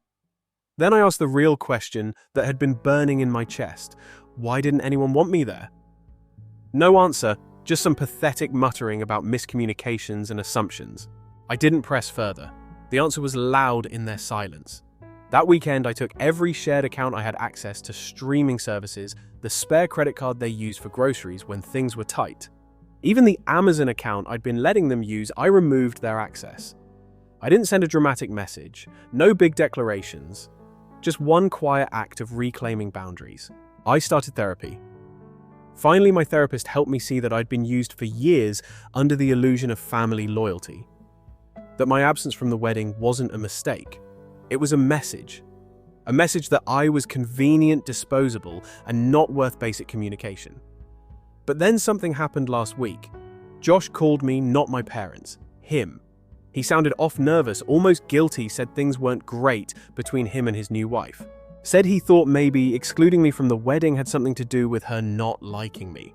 S1: Then I asked the real question that had been burning in my chest. Why didn't anyone want me there? No answer, just some pathetic muttering about miscommunications and assumptions. I didn't press further. The answer was loud in their silence. That weekend, I took every shared account I had access to, streaming services, the spare credit card they used for groceries when things were tight. Even the Amazon account I'd been letting them use, I removed their access. I didn't send a dramatic message, no big declarations, just one quiet act of reclaiming boundaries. I started therapy. Finally, my therapist helped me see that I'd been used for years under the illusion of family loyalty. That my absence from the wedding wasn't a mistake. It was a message. A message that I was convenient, disposable, and not worth basic communication. But then something happened last week. Josh called me, not my parents, him. He sounded off nervous, almost guilty, said things weren't great between him and his new wife. Said he thought maybe excluding me from the wedding had something to do with her not liking me.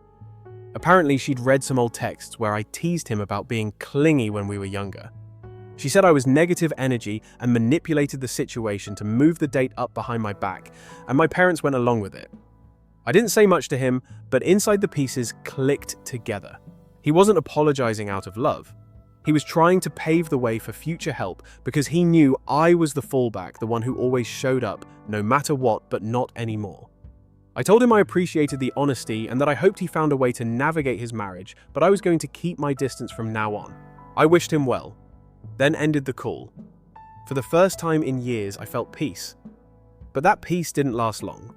S1: Apparently, she'd read some old texts where I teased him about being clingy when we were younger. She said I was negative energy and manipulated the situation to move the date up behind my back, and my parents went along with it. I didn't say much to him, but inside the pieces clicked together. He wasn't apologizing out of love. He was trying to pave the way for future help because he knew I was the fallback, the one who always showed up, no matter what, but not anymore. I told him I appreciated the honesty and that I hoped he found a way to navigate his marriage, but I was going to keep my distance from now on. I wished him well, then ended the call. For the first time in years, I felt peace. But that peace didn't last long.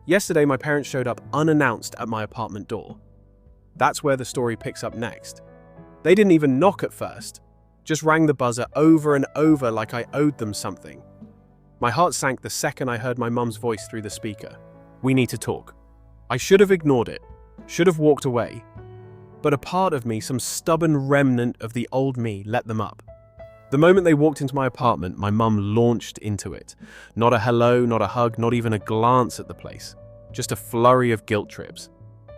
S1: Yesterday, my parents showed up unannounced at my apartment door. That's where the story picks up next. They didn't even knock at first, just rang the buzzer over and over like I owed them something. My heart sank the second I heard my mum's voice through the speaker. "We need to talk." I should have ignored it, should have walked away. But a part of me, some stubborn remnant of the old me, let them up. The moment they walked into my apartment, my mum launched into it. Not a hello, not a hug, not even a glance at the place. Just a flurry of guilt trips.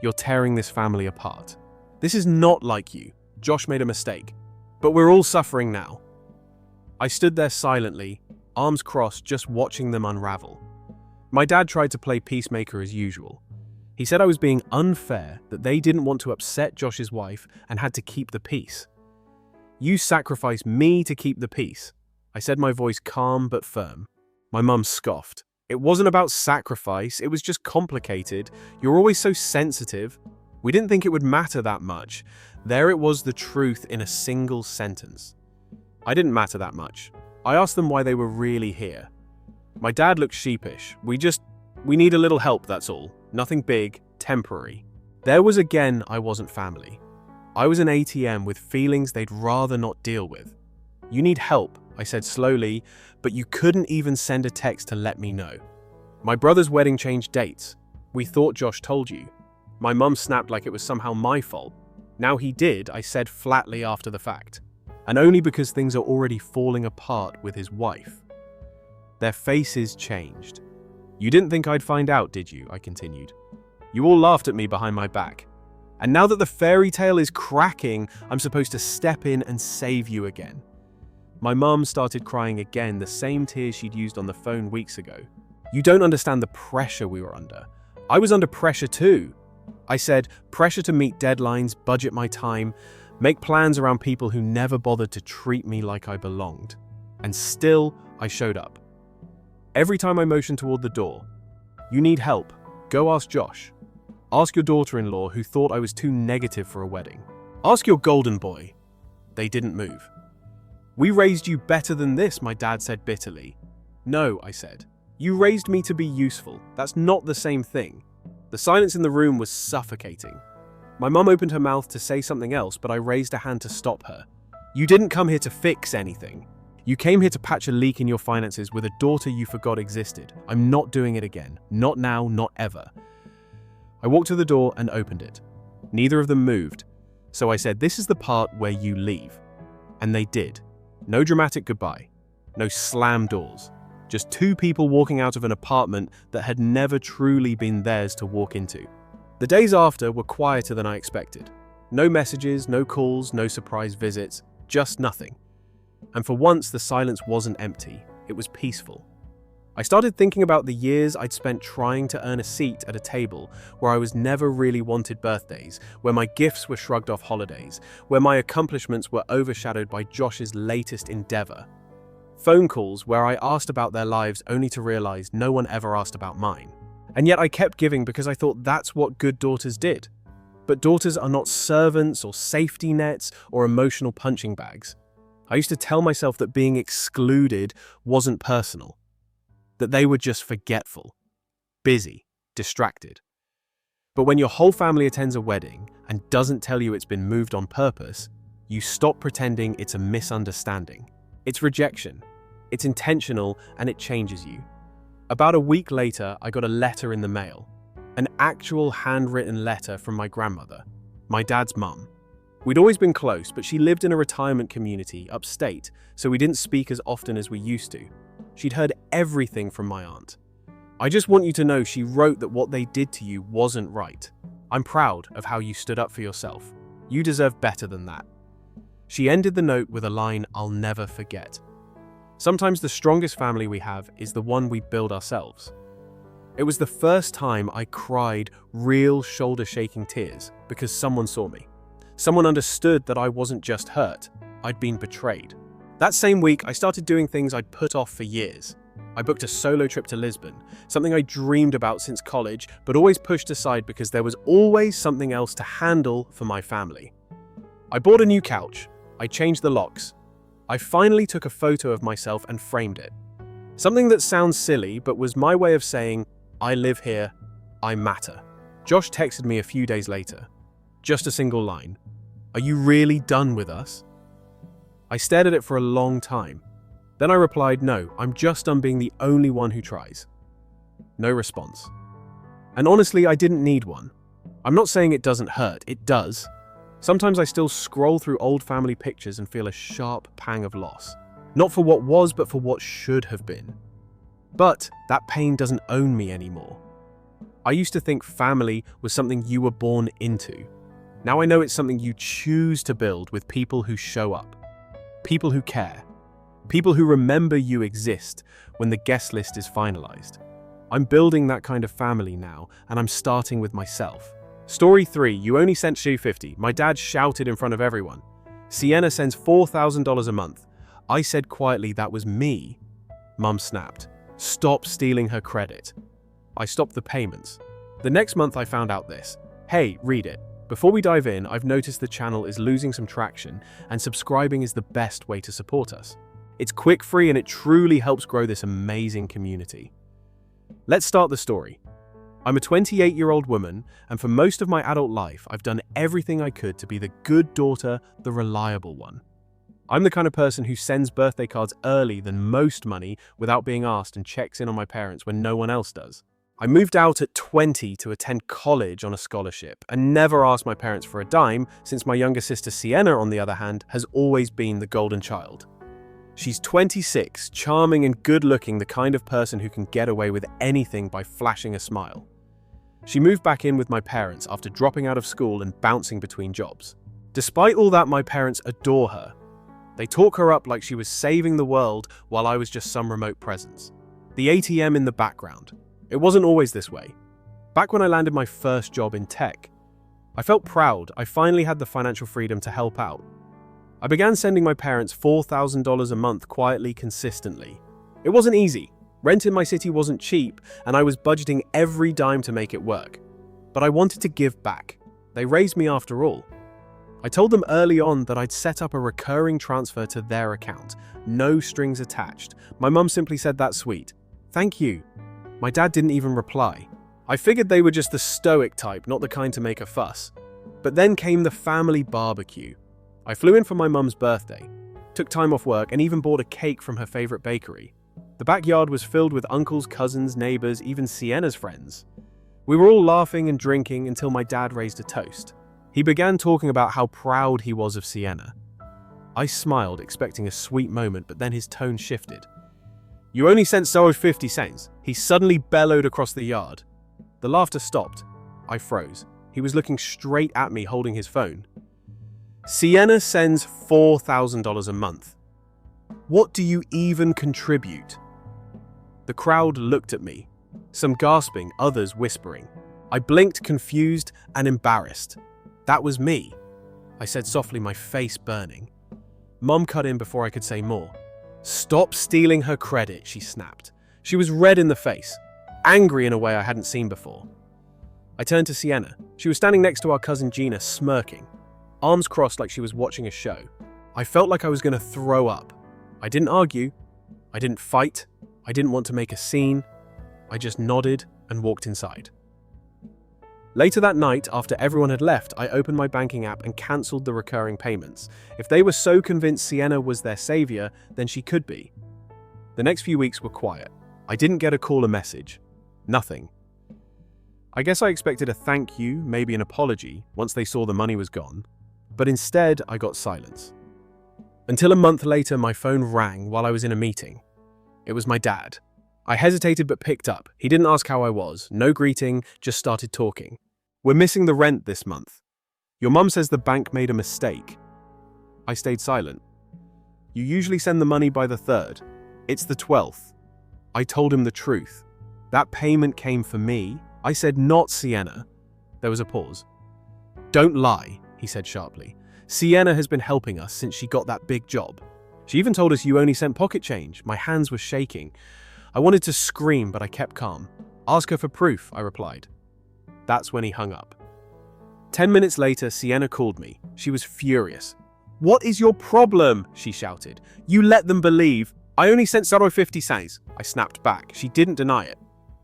S1: "You're tearing this family apart. This is not like you. Josh made a mistake. But we're all suffering now." I stood there silently, arms crossed, just watching them unravel. My dad tried to play peacemaker as usual. He said I was being unfair, that they didn't want to upset Josh's wife and had to keep the peace. "You sacrificed me to keep the peace," I said, my voice calm but firm. My mum scoffed. "It wasn't about sacrifice, it was just complicated. You're always so sensitive. We didn't think it would matter that much." There it was, the truth in a single sentence. I didn't matter that much. I asked them why they were really here. My dad looked sheepish. We need a little help, that's all. Nothing big, temporary. There was again, I wasn't family. I was an ATM with feelings they'd rather not deal with. "You need help," I said slowly, "but you couldn't even send a text to let me know. My brother's wedding changed dates. We thought Josh told you." My mum snapped like it was somehow my fault. "Now he did," I said flatly after the fact. "And only because things are already falling apart with his wife." Their faces changed. "You didn't think I'd find out, did you?" I continued. "You all laughed at me behind my back. And now that the fairy tale is cracking, I'm supposed to step in and save you again." My mum started crying again, the same tears she'd used on the phone weeks ago. "You don't understand the pressure we were under. I was under pressure too." I said, "Pressure to meet deadlines, budget my time, make plans around people who never bothered to treat me like I belonged. And still, I showed up. Every time I motioned toward the door, "You need help, go ask Josh. Ask your daughter-in-law who thought I was too negative for a wedding. Ask your golden boy." They didn't move. "We raised you better than this," my dad said bitterly. "No," I said. "You raised me to be useful. That's not the same thing." The silence in the room was suffocating. My mum opened her mouth to say something else, but I raised a hand to stop her. "You didn't come here to fix anything. You came here to patch a leak in your finances with a daughter you forgot existed. I'm not doing it again. Not now, not ever." I walked to the door and opened it. Neither of them moved, so I said, "This is the part where you leave." And they did. No dramatic goodbye. No slam doors. Just two people walking out of an apartment that had never truly been theirs to walk into. The days after were quieter than I expected. No messages, no calls, no surprise visits, just nothing. And for once, the silence wasn't empty. It was peaceful. I started thinking about the years I'd spent trying to earn a seat at a table where I was never really wanted birthdays, where my gifts were shrugged off holidays, where my accomplishments were overshadowed by Josh's latest endeavor. Phone calls where I asked about their lives only to realize no one ever asked about mine. And yet I kept giving because I thought that's what good daughters did. But daughters are not servants or safety nets or emotional punching bags. I used to tell myself that being excluded wasn't personal, that they were just forgetful, busy, distracted. But when your whole family attends a wedding and doesn't tell you it's been moved on purpose, you stop pretending it's a misunderstanding. It's rejection. It's intentional and it changes you. About a week later, I got a letter in the mail. An actual handwritten letter from my grandmother, my dad's mum. We'd always been close, but she lived in a retirement community upstate, so we didn't speak as often as we used to. She'd heard everything from my aunt. "I just want you to know," she wrote, "that what they did to you wasn't right. I'm proud of how you stood up for yourself. You deserve better than that." She ended the note with a line I'll never forget. Sometimes the strongest family we have is the one we build ourselves. It was the first time I cried real shoulder-shaking tears because someone saw me. Someone understood that I wasn't just hurt, I'd been betrayed. That same week, I started doing things I'd put off for years. I booked a solo trip to Lisbon, something I dreamed about since college, but always pushed aside because there was always something else to handle for my family. I bought a new couch. I changed the locks. I finally took a photo of myself and framed it. Something that sounds silly, but was my way of saying, I live here, I matter. Josh texted me a few days later. Just a single line. "Are you really done with us?" I stared at it for a long time. Then I replied, "No, I'm just done being the only one who tries." No response. And honestly, I didn't need one. I'm not saying it doesn't hurt, it does. Sometimes I still scroll through old family pictures and feel a sharp pang of loss. Not for what was, but for what should have been. But that pain doesn't own me anymore. I used to think family was something you were born into. Now I know it's something you choose to build with people who show up. People who care. People who remember you exist when the guest list is finalized. I'm building that kind of family now, and I'm starting with myself. Story 3, you only sent $250. My dad shouted in front of everyone. Sienna sends $4,000 a month. I said quietly that was me. Mum snapped. Stop stealing her credit. I stopped the payments. The next month I found out this. Hey, read it. Before we dive in, I've noticed the channel is losing some traction and subscribing is the best way to support us. It's quick, free, and it truly helps grow this amazing community. Let's start the story. I'm a 28-year-old woman, and for most of my adult life, I've done everything I could to be the good daughter, the reliable one. I'm the kind of person who sends birthday cards early than most money without being asked and checks in on my parents when no one else does. I moved out at 20 to attend college on a scholarship and never asked my parents for a dime, since my younger sister Sienna, on the other hand, has always been the golden child. She's 26, charming and good-looking, the kind of person who can get away with anything by flashing a smile. She moved back in with my parents after dropping out of school and bouncing between jobs. Despite all that, my parents adore her. They talk her up like she was saving the world while I was just some remote presence. The ATM in the background. It wasn't always this way. Back when I landed my first job in tech, I felt proud. I finally had the financial freedom to help out. I began sending my parents $4,000 a month quietly, consistently. It wasn't easy. Rent in my city wasn't cheap, and I was budgeting every dime to make it work. But I wanted to give back. They raised me after all. I told them early on that I'd set up a recurring transfer to their account. No strings attached. My mum simply said, "That's sweet. Thank you." My dad didn't even reply. I figured they were just the stoic type, not the kind to make a fuss. But then came the family barbecue. I flew in for my mum's birthday, took time off work, and even bought a cake from her favorite bakery. The backyard was filled with uncles, cousins, neighbors, even Sienna's friends. We were all laughing and drinking until my dad raised a toast. He began talking about how proud he was of Sienna. I smiled, expecting a sweet moment, but then his tone shifted. "You only sent so 50 cents. He suddenly bellowed across the yard. The laughter stopped. I froze. He was looking straight at me, holding his phone. "Sienna sends $4,000 a month. What do you even contribute?" The crowd looked at me, some gasping, others whispering. I blinked, confused and embarrassed. That was me. I said softly, my face burning. Mum cut in before I could say more. "Stop stealing her credit," she snapped. She was red in the face, angry in a way I hadn't seen before. I turned to Sienna. She was standing next to our cousin Gina, smirking, arms crossed like she was watching a show. I felt like I was going to throw up. I didn't argue. I didn't fight. I didn't want to make a scene. I just nodded and walked inside. Later that night, after everyone had left, I opened my banking app and cancelled the recurring payments. If they were so convinced Sienna was their savior, then she could be. The next few weeks were quiet. I didn't get a call or message. Nothing. I guess I expected a thank you, maybe an apology, once they saw the money was gone. But instead, I got silence. Until a month later, my phone rang while I was in a meeting. It was my dad. I hesitated but picked up. He didn't ask how I was. No greeting, just started talking. "We're missing the rent this month. Your mum says the bank made a mistake." I stayed silent. "You usually send the money by the 3rd. It's the 12th. I told him the truth. That payment came for me. I said, not Sienna. There was a pause. "Don't lie," he said sharply. "Sienna has been helping us since she got that big job. She even told us you only sent pocket change." My hands were shaking. I wanted to scream, but I kept calm. "Ask her for proof," I replied. That's when he hung up. 10 minutes later, Sienna called me. She was furious. "What is your problem?" she shouted. "You let them believe. I only sent 50 cents. I snapped back. She didn't deny it.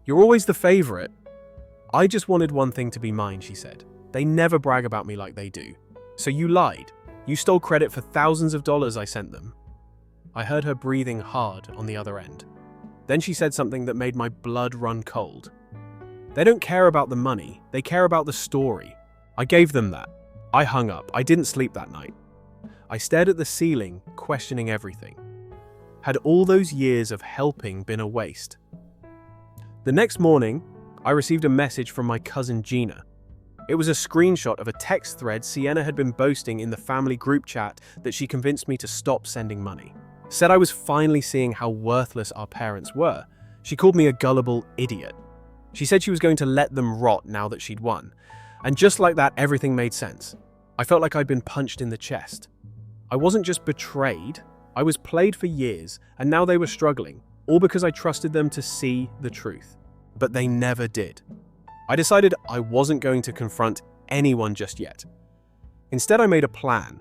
S1: "You're always the favorite." "I just wanted one thing to be mine," she said. "They never brag about me like they do. So you lied. You stole credit for thousands of dollars I sent them." I heard her breathing hard on the other end. Then she said something that made my blood run cold. "They don't care about the money. They care about the story." I gave them that. I hung up. I didn't sleep that night. I stared at the ceiling, questioning everything. Had all those years of helping been a waste? The next morning, I received a message from my cousin Gina. It was a screenshot of a text thread Sienna had been boasting in the family group chat that she convinced me to stop sending money. Said I was finally seeing how worthless our parents were. She called me a gullible idiot. She said she was going to let them rot now that she'd won. And just like that, everything made sense. I felt like I'd been punched in the chest. I wasn't just betrayed, I was played for years, and now they were struggling, all because I trusted them to see the truth. But they never did. I decided I wasn't going to confront anyone just yet. Instead, I made a plan.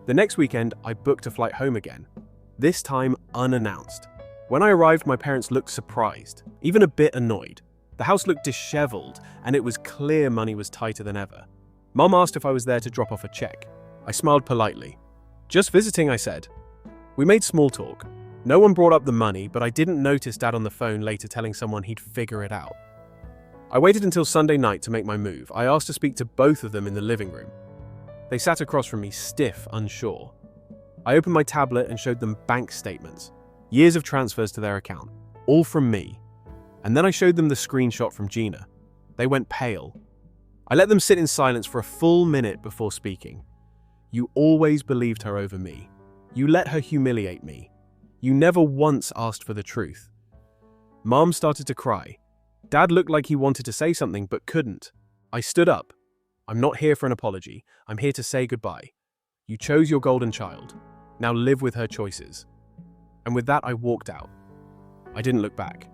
S1: The next weekend, I booked a flight home again. This time unannounced. When I arrived, my parents looked surprised, even a bit annoyed. The house looked disheveled, and it was clear money was tighter than ever. Mum asked if I was there to drop off a check. I smiled politely. "Just visiting," I said. We made small talk. No one brought up the money, but I didn't notice Dad on the phone later telling someone he'd figure it out. I waited until Sunday night to make my move. I asked to speak to both of them in the living room. They sat across from me, stiff, unsure. I opened my tablet and showed them bank statements, years of transfers to their account, all from me. And then I showed them the screenshot from Gina. They went pale. I let them sit in silence for a full minute before speaking. "You always believed her over me. You let her humiliate me. You never once asked for the truth." Mom started to cry. Dad looked like he wanted to say something but couldn't. I stood up. I'm not here for an apology. I'm here to say goodbye. You chose your golden child. Now live with her choices." And with that, I walked out. I didn't look back.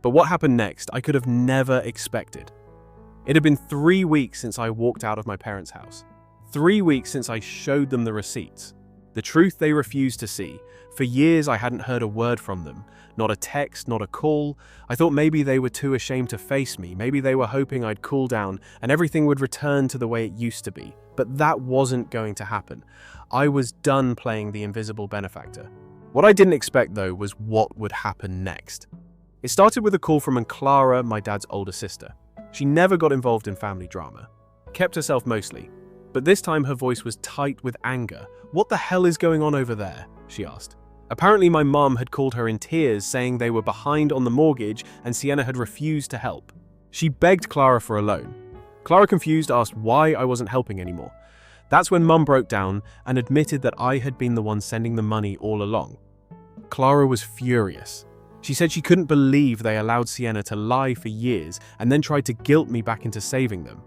S1: But what happened next, I could have never expected. It had been 3 weeks since I walked out of my parents' house. 3 weeks since I showed them the receipts. The truth they refused to see. For years, I hadn't heard a word from them. Not a text, not a call. I thought maybe they were too ashamed to face me. Maybe they were hoping I'd cool down and everything would return to the way it used to be. But that wasn't going to happen. I was done playing the invisible benefactor. What I didn't expect, though, was what would happen next. It started with a call from Clara, my dad's older sister. She never got involved in family drama. Kept herself mostly. But this time her voice was tight with anger. "What the hell is going on over there?" she asked. Apparently my mum had called her in tears, saying they were behind on the mortgage and Sienna had refused to help. She begged Clara for a loan. Clara, confused, asked why I wasn't helping anymore. That's when Mum broke down and admitted that I had been the one sending the money all along. Clara was furious. She said she couldn't believe they allowed Sienna to lie for years and then tried to guilt me back into saving them.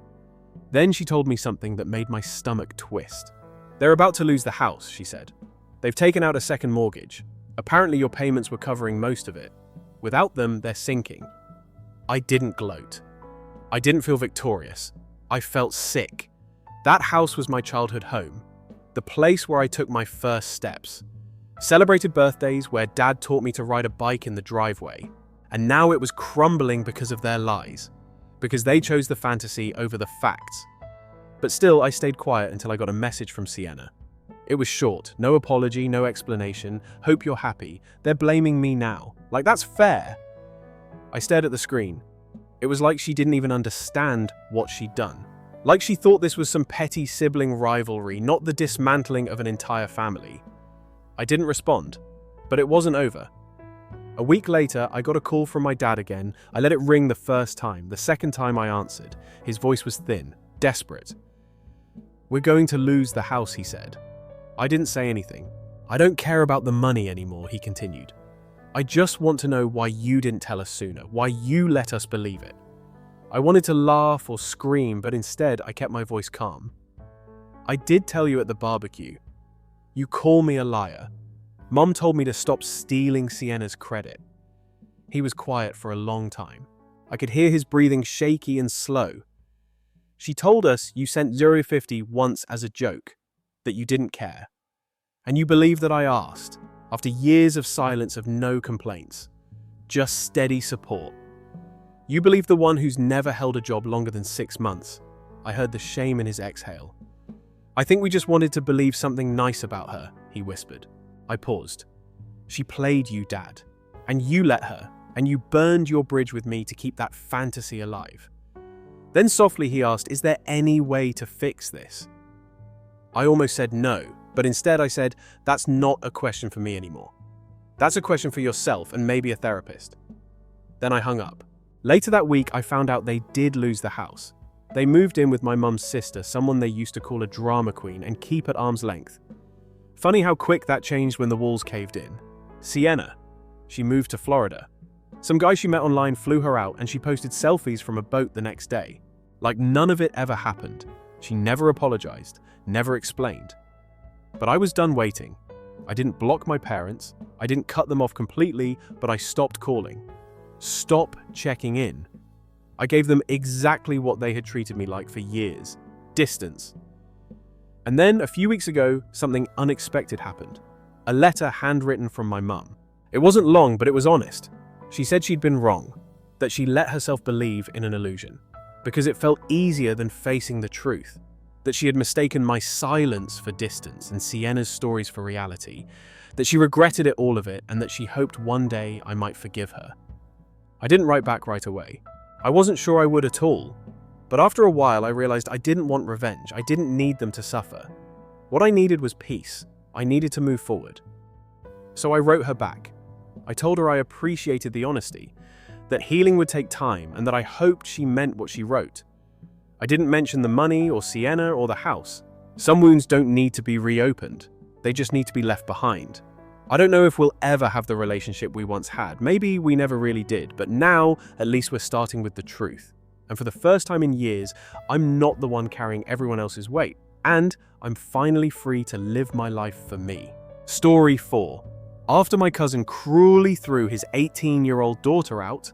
S1: Then she told me something that made my stomach twist. "They're about to lose the house," she said. "They've taken out a second mortgage. Apparently your payments were covering most of it. Without them, they're sinking." I didn't gloat. I didn't feel victorious. I felt sick. That house was my childhood home. The place where I took my first steps. Celebrated birthdays, where Dad taught me to ride a bike in the driveway. And now it was crumbling because of their lies. Because they chose the fantasy over the facts. But still, I stayed quiet until I got a message from Sienna. It was short, no apology, no explanation. "Hope you're happy. They're blaming me now. Like, that's fair." I stared at the screen. It was like she didn't even understand what she'd done. Like she thought this was some petty sibling rivalry, not the dismantling of an entire family. I didn't respond, but it wasn't over. A week later, I got a call from my dad again. I let it ring the first time. The second time I answered. His voice was thin, desperate. "We're going to lose the house," he said. I didn't say anything. "I don't care about the money anymore," he continued. "I just want to know why you didn't tell us sooner, why you let us believe it." I wanted to laugh or scream, but instead I kept my voice calm. "I did tell you at the barbecue. You call me a liar. Mum told me to stop stealing Sienna's credit." He was quiet for a long time. I could hear his breathing shaky and slow. "She told us you sent 050 once as a joke, that you didn't care. And you believe that I asked, after years of silence of no complaints. Just steady support. You believe the one who's never held a job longer than 6 months." I heard the shame in his exhale. "I think we just wanted to believe something nice about her," he whispered. I paused. "She played you, Dad. And you let her. And you burned your bridge with me to keep that fantasy alive." Then softly he asked, "Is there any way to fix this?" I almost said no, but instead I said, "That's not a question for me anymore. That's a question for yourself and maybe a therapist." Then I hung up. Later that week, I found out they did lose the house. They moved in with my mum's sister, someone they used to call a drama queen and keep at arm's length. Funny how quick that changed when the walls caved in. Sienna. She moved to Florida. Some guy she met online flew her out and she posted selfies from a boat the next day. Like none of it ever happened. She never apologized, never explained. But I was done waiting. I didn't block my parents. I didn't cut them off completely, but I stopped calling. Stop checking in. I gave them exactly what they had treated me like for years. Distance. And then, a few weeks ago, something unexpected happened. A letter handwritten from my mum. It wasn't long, but it was honest. She said she'd been wrong, that she let herself believe in an illusion, because it felt easier than facing the truth, that she had mistaken my silence for distance and Sienna's stories for reality, that she regretted it, all of it, and that she hoped one day I might forgive her. I didn't write back right away. I wasn't sure I would at all. But after a while, I realized I didn't want revenge. I didn't need them to suffer. What I needed was peace. I needed to move forward. So I wrote her back. I told her I appreciated the honesty, that healing would take time, and that I hoped she meant what she wrote. I didn't mention the money or Sienna or the house. Some wounds don't need to be reopened. They just need to be left behind. I don't know if we'll ever have the relationship we once had. Maybe we never really did, but now, at least we're starting with the truth. And for the first time in years, I'm not the one carrying everyone else's weight. And I'm finally free to live my life for me. Story 4. After my cousin cruelly threw his 18-year-old daughter out,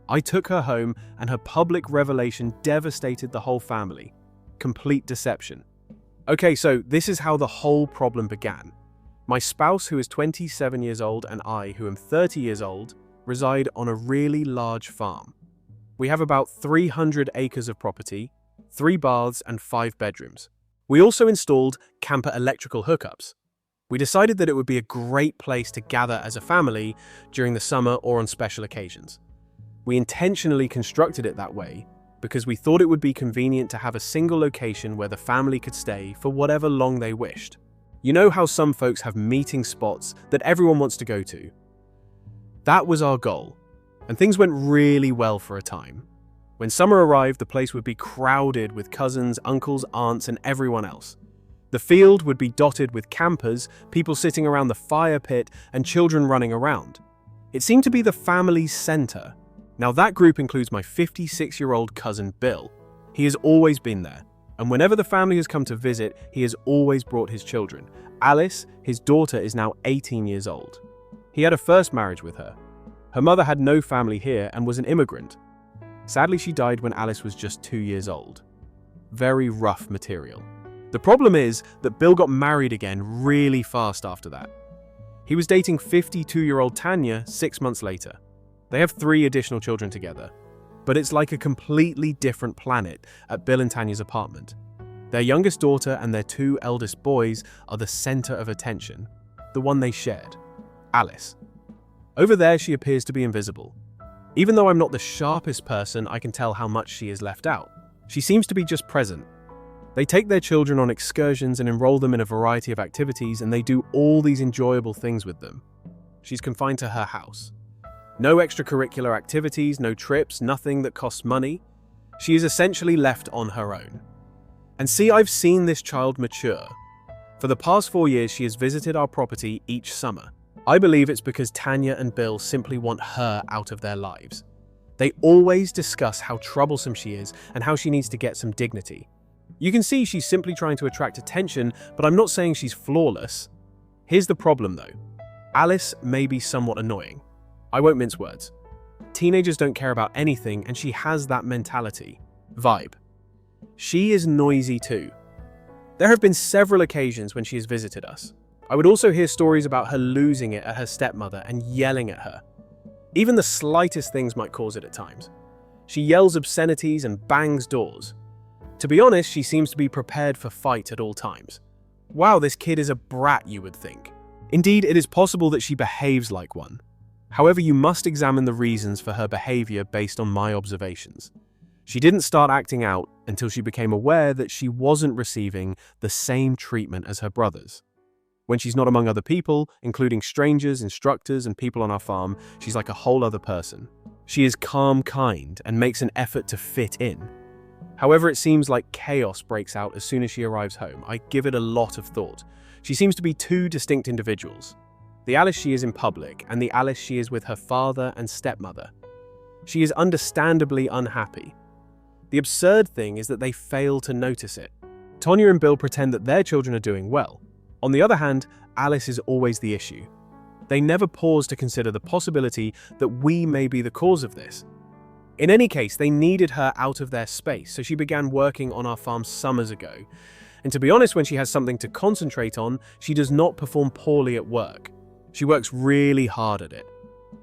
S1: I took her home and her public revelation devastated the whole family. Complete deception. Okay, so this is how the whole problem began. My spouse, who is 27 years old, and I, who am 30 years old, reside on a really large farm. We have about 300 acres of property, 3 baths and 5 bedrooms. We also installed camper electrical hookups. We decided that it would be a great place to gather as a family during the summer or on special occasions. We intentionally constructed it that way because we thought it would be convenient to have a single location where the family could stay for whatever long they wished. You know how some folks have meeting spots that everyone wants to go to? That was our goal, and things went really well for a time. When summer arrived, the place would be crowded with cousins, uncles, aunts, and everyone else. The field would be dotted with campers, people sitting around the fire pit, and children running around. It seemed to be the family's center. Now that group includes my 56-year-old cousin Bill. He has always been there, and whenever the family has come to visit, he has always brought his children. Alice, his daughter, is now 18 years old. He had a first marriage with her. Her mother had no family here and was an immigrant. Sadly, she died when Alice was just 2 years old. Very rough material. The problem is that Bill got married again really fast after that. He was dating 52-year-old Tanya 6 months later. They have 3 additional children together, but it's like a completely different planet at Bill and Tanya's apartment. Their youngest daughter and their 2 eldest boys are the center of attention, the one they shared, Alice. Over there, she appears to be invisible. Even though I'm not the sharpest person, I can tell how much she is left out. She seems to be just present. They take their children on excursions and enroll them in a variety of activities, and they do all these enjoyable things with them. She's confined to her house. No extracurricular activities, no trips, nothing that costs money. She is essentially left on her own. And see, I've seen this child mature. For the past 4 years, she has visited our property each summer. I believe it's because Tanya and Bill simply want her out of their lives. They always discuss how troublesome she is and how she needs to get some dignity. You can see she's simply trying to attract attention, but I'm not saying she's flawless. Here's the problem though. Alice may be somewhat annoying. I won't mince words. Teenagers don't care about anything, and she has that mentality. Vibe. She is noisy too. There have been several occasions when she has visited us. I would also hear stories about her losing it at her stepmother and yelling at her. Even the slightest things might cause it at times. She yells obscenities and bangs doors. To be honest, she seems to be prepared for fight at all times. Wow, this kid is a brat, you would think. Indeed, it is possible that she behaves like one. However, you must examine the reasons for her behavior based on my observations. She didn't start acting out until she became aware that she wasn't receiving the same treatment as her brothers. When she's not among other people, including strangers, instructors, and people on our farm, she's like a whole other person. She is calm, kind, and makes an effort to fit in. However, it seems like chaos breaks out as soon as she arrives home. I give it a lot of thought. She seems to be 2 distinct individuals. The Alice she is in public, and the Alice she is with her father and stepmother. She is understandably unhappy. The absurd thing is that they fail to notice it. Tonya and Bill pretend that their children are doing well. On the other hand, Alice is always the issue. They never pause to consider the possibility that we may be the cause of this. In any case, they needed her out of their space, so she began working on our farm summers ago. And to be honest, when she has something to concentrate on, she does not perform poorly at work. She works really hard at it.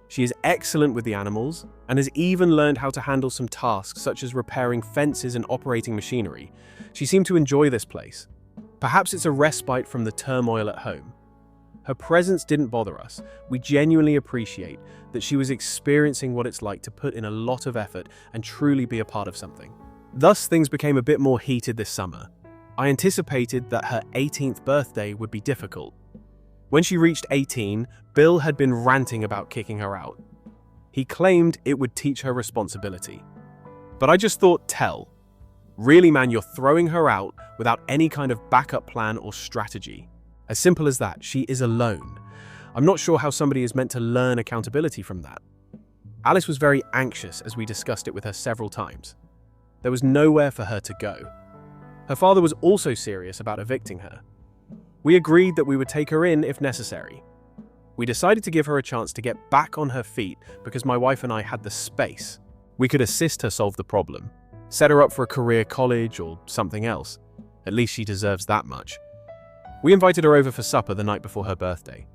S1: She is excellent with the animals and has even learned how to handle some tasks such as repairing fences and operating machinery. She seemed to enjoy this place. Perhaps it's a respite from the turmoil at home. Her presence didn't bother us. We genuinely appreciate that she was experiencing what it's like to put in a lot of effort and truly be a part of something. Thus, things became a bit more heated this summer. I anticipated that her 18th birthday would be difficult. When she reached 18, Bill had been ranting about kicking her out. He claimed it would teach her responsibility. But I just thought, tell. Really, man, you're throwing her out without any kind of backup plan or strategy. As simple as that, she is alone. I'm not sure how somebody is meant to learn accountability from that. Alice was very anxious as we discussed it with her several times. There was nowhere for her to go. Her father was also serious about evicting her. We agreed that we would take her in if necessary. We decided to give her a chance to get back on her feet because my wife and I had the space. We could assist her solve the problem, set her up for a career college or something else. At least she deserves that much. We invited her over for supper the night before her birthday.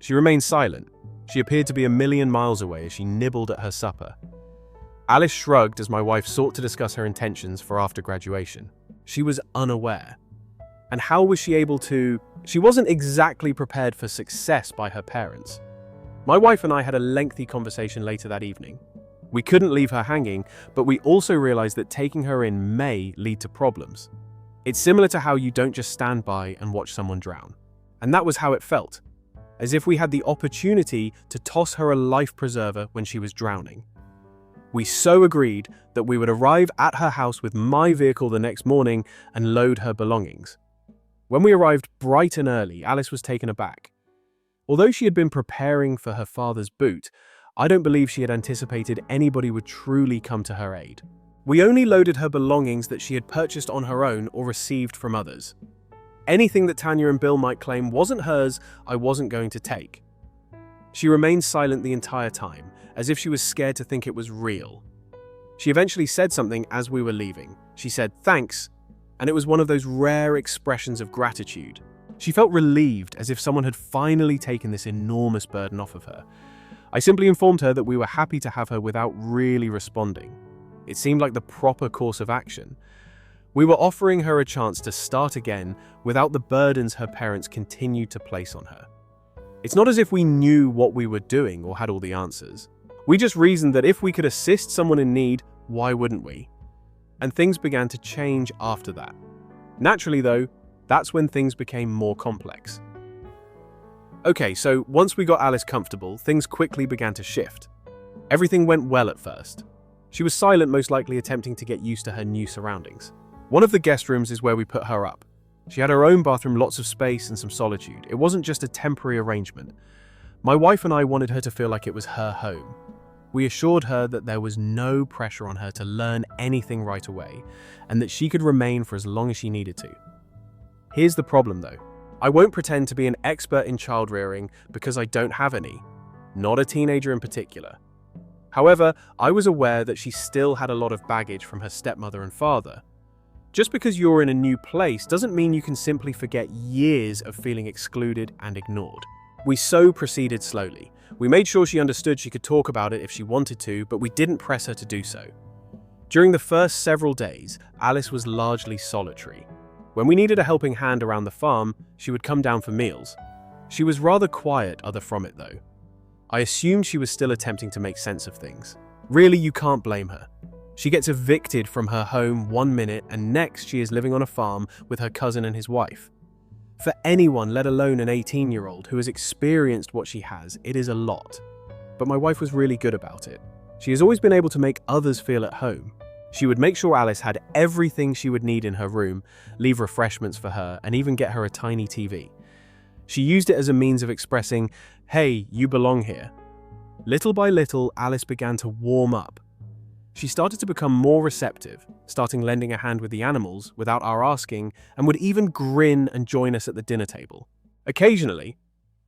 S1: She remained silent. She appeared to be a million miles away as she nibbled at her supper. Alice shrugged as my wife sought to discuss her intentions for after graduation. She was unaware. And how was she able to? She wasn't exactly prepared for success by her parents. My wife and I had a lengthy conversation later that evening. We couldn't leave her hanging, but we also realized that taking her in may lead to problems. It's similar to how you don't just stand by and watch someone drown. And that was how it felt, as if we had the opportunity to toss her a life preserver when she was drowning. We so agreed that we would arrive at her house with my vehicle the next morning and load her belongings. When we arrived bright and early, Alice was taken aback. Although she had been preparing for her father's boot, I don't believe she had anticipated anybody would truly come to her aid. We only loaded her belongings that she had purchased on her own or received from others. Anything that Tanya and Bill might claim wasn't hers, I wasn't going to take. She remained silent the entire time, as if she was scared to think it was real. She eventually said something as we were leaving. She said, "Thanks," and it was one of those rare expressions of gratitude. She felt relieved, as if someone had finally taken this enormous burden off of her. I simply informed her that we were happy to have her without really responding. It seemed like the proper course of action. We were offering her a chance to start again without the burdens her parents continued to place on her. It's not as if we knew what we were doing or had all the answers. We just reasoned that if we could assist someone in need, why wouldn't we? And things began to change after that. Naturally though, that's when things became more complex. Okay, so once we got Alice comfortable, things quickly began to shift. Everything went well at first. She was silent, most likely attempting to get used to her new surroundings. One of the guest rooms is where we put her up. She had her own bathroom, lots of space and some solitude. It wasn't just a temporary arrangement. My wife and I wanted her to feel like it was her home. We assured her that there was no pressure on her to learn anything right away, and that she could remain for as long as she needed to. Here's the problem though. I won't pretend to be an expert in child rearing because I don't have any, not a teenager in particular. However, I was aware that she still had a lot of baggage from her stepmother and father. Just because you're in a new place doesn't mean you can simply forget years of feeling excluded and ignored. We so proceeded slowly. We made sure she understood she could talk about it if she wanted to, but we didn't press her to do so. During the first several days, Alice was largely solitary. When we needed a helping hand around the farm, she would come down for meals. She was rather quiet other from it though. I assumed she was still attempting to make sense of things. Really, you can't blame her. She gets evicted from her home 1 minute and next she is living on a farm with her cousin and his wife. For anyone, let alone an 18-year-old who has experienced what she has, it is a lot. But my wife was really good about it. She has always been able to make others feel at home. She would make sure Alice had everything she would need in her room, leave refreshments for her, and even get her a tiny TV. She used it as a means of expressing, "Hey, you belong here." Little by little, Alice began to warm up. She started to become more receptive, starting lending a hand with the animals without our asking, and would even grin and join us at the dinner table. Occasionally,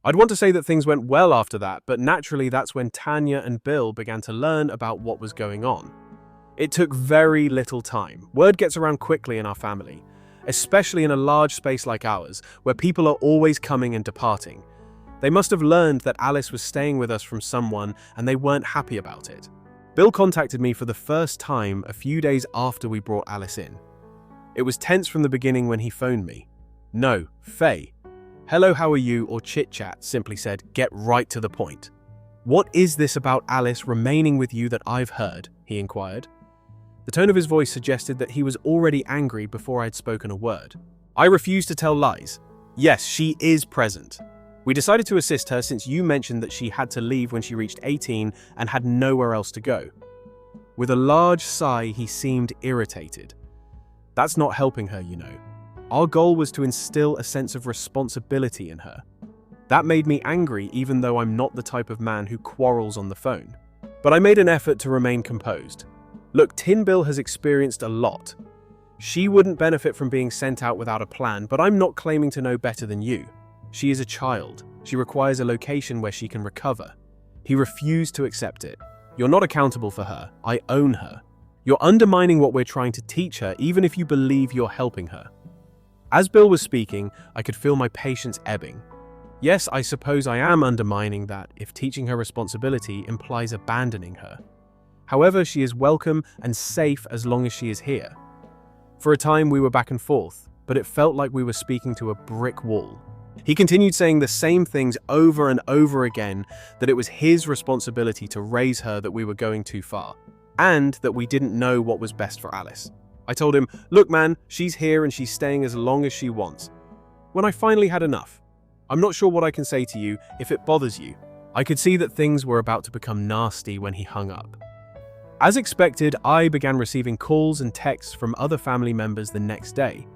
S1: I'd want to say that things went well after that, but naturally that's when Tanya and Bill began to learn about what was going on. It took very little time. Word gets around quickly in our family, especially in a large space like ours, where people are always coming and departing. They must have learned that Alice was staying with us from someone and they weren't happy about it. Bill contacted me for the first time a few days after we brought Alice in. It was tense from the beginning when he phoned me. "No, Faye. Hello, how are you?" or chit-chat, simply said, "Get right to the point." "What is this about Alice remaining with you that I've heard?" he inquired. The tone of his voice suggested that he was already angry before I had spoken a word. I refused to tell lies. "Yes, she is present. We decided to assist her since you mentioned that she had to leave when she reached 18 and had nowhere else to go." With a large sigh, he seemed irritated. "That's not helping her, you know. Our goal was to instill a sense of responsibility in her. That made me angry even though I'm not the type of man who quarrels on the phone. But I made an effort to remain composed. Look, Tin Bill has experienced a lot. She wouldn't benefit from being sent out without a plan, but I'm not claiming to know better than you. She is a child. She requires a location where she can recover. He refused to accept it. You're not accountable for her. I own her. You're undermining what we're trying to teach her, even if you believe you're helping her. As Bill was speaking, I could feel my patience ebbing. Yes, I suppose I am undermining that if teaching her responsibility implies abandoning her. However, she is welcome and safe as long as she is here. For a time, we were back and forth, but it felt like we were speaking to a brick wall. He continued saying the same things over and over again, that it was his responsibility to raise her, that we were going too far, and that we didn't know what was best for Alice. I told him, look man, she's here and she's staying as long as she wants. When I finally had enough, I'm not sure what I can say to you if it bothers you. I could see that things were about to become nasty when he hung up. As expected, I began receiving calls and texts from other family members the next day.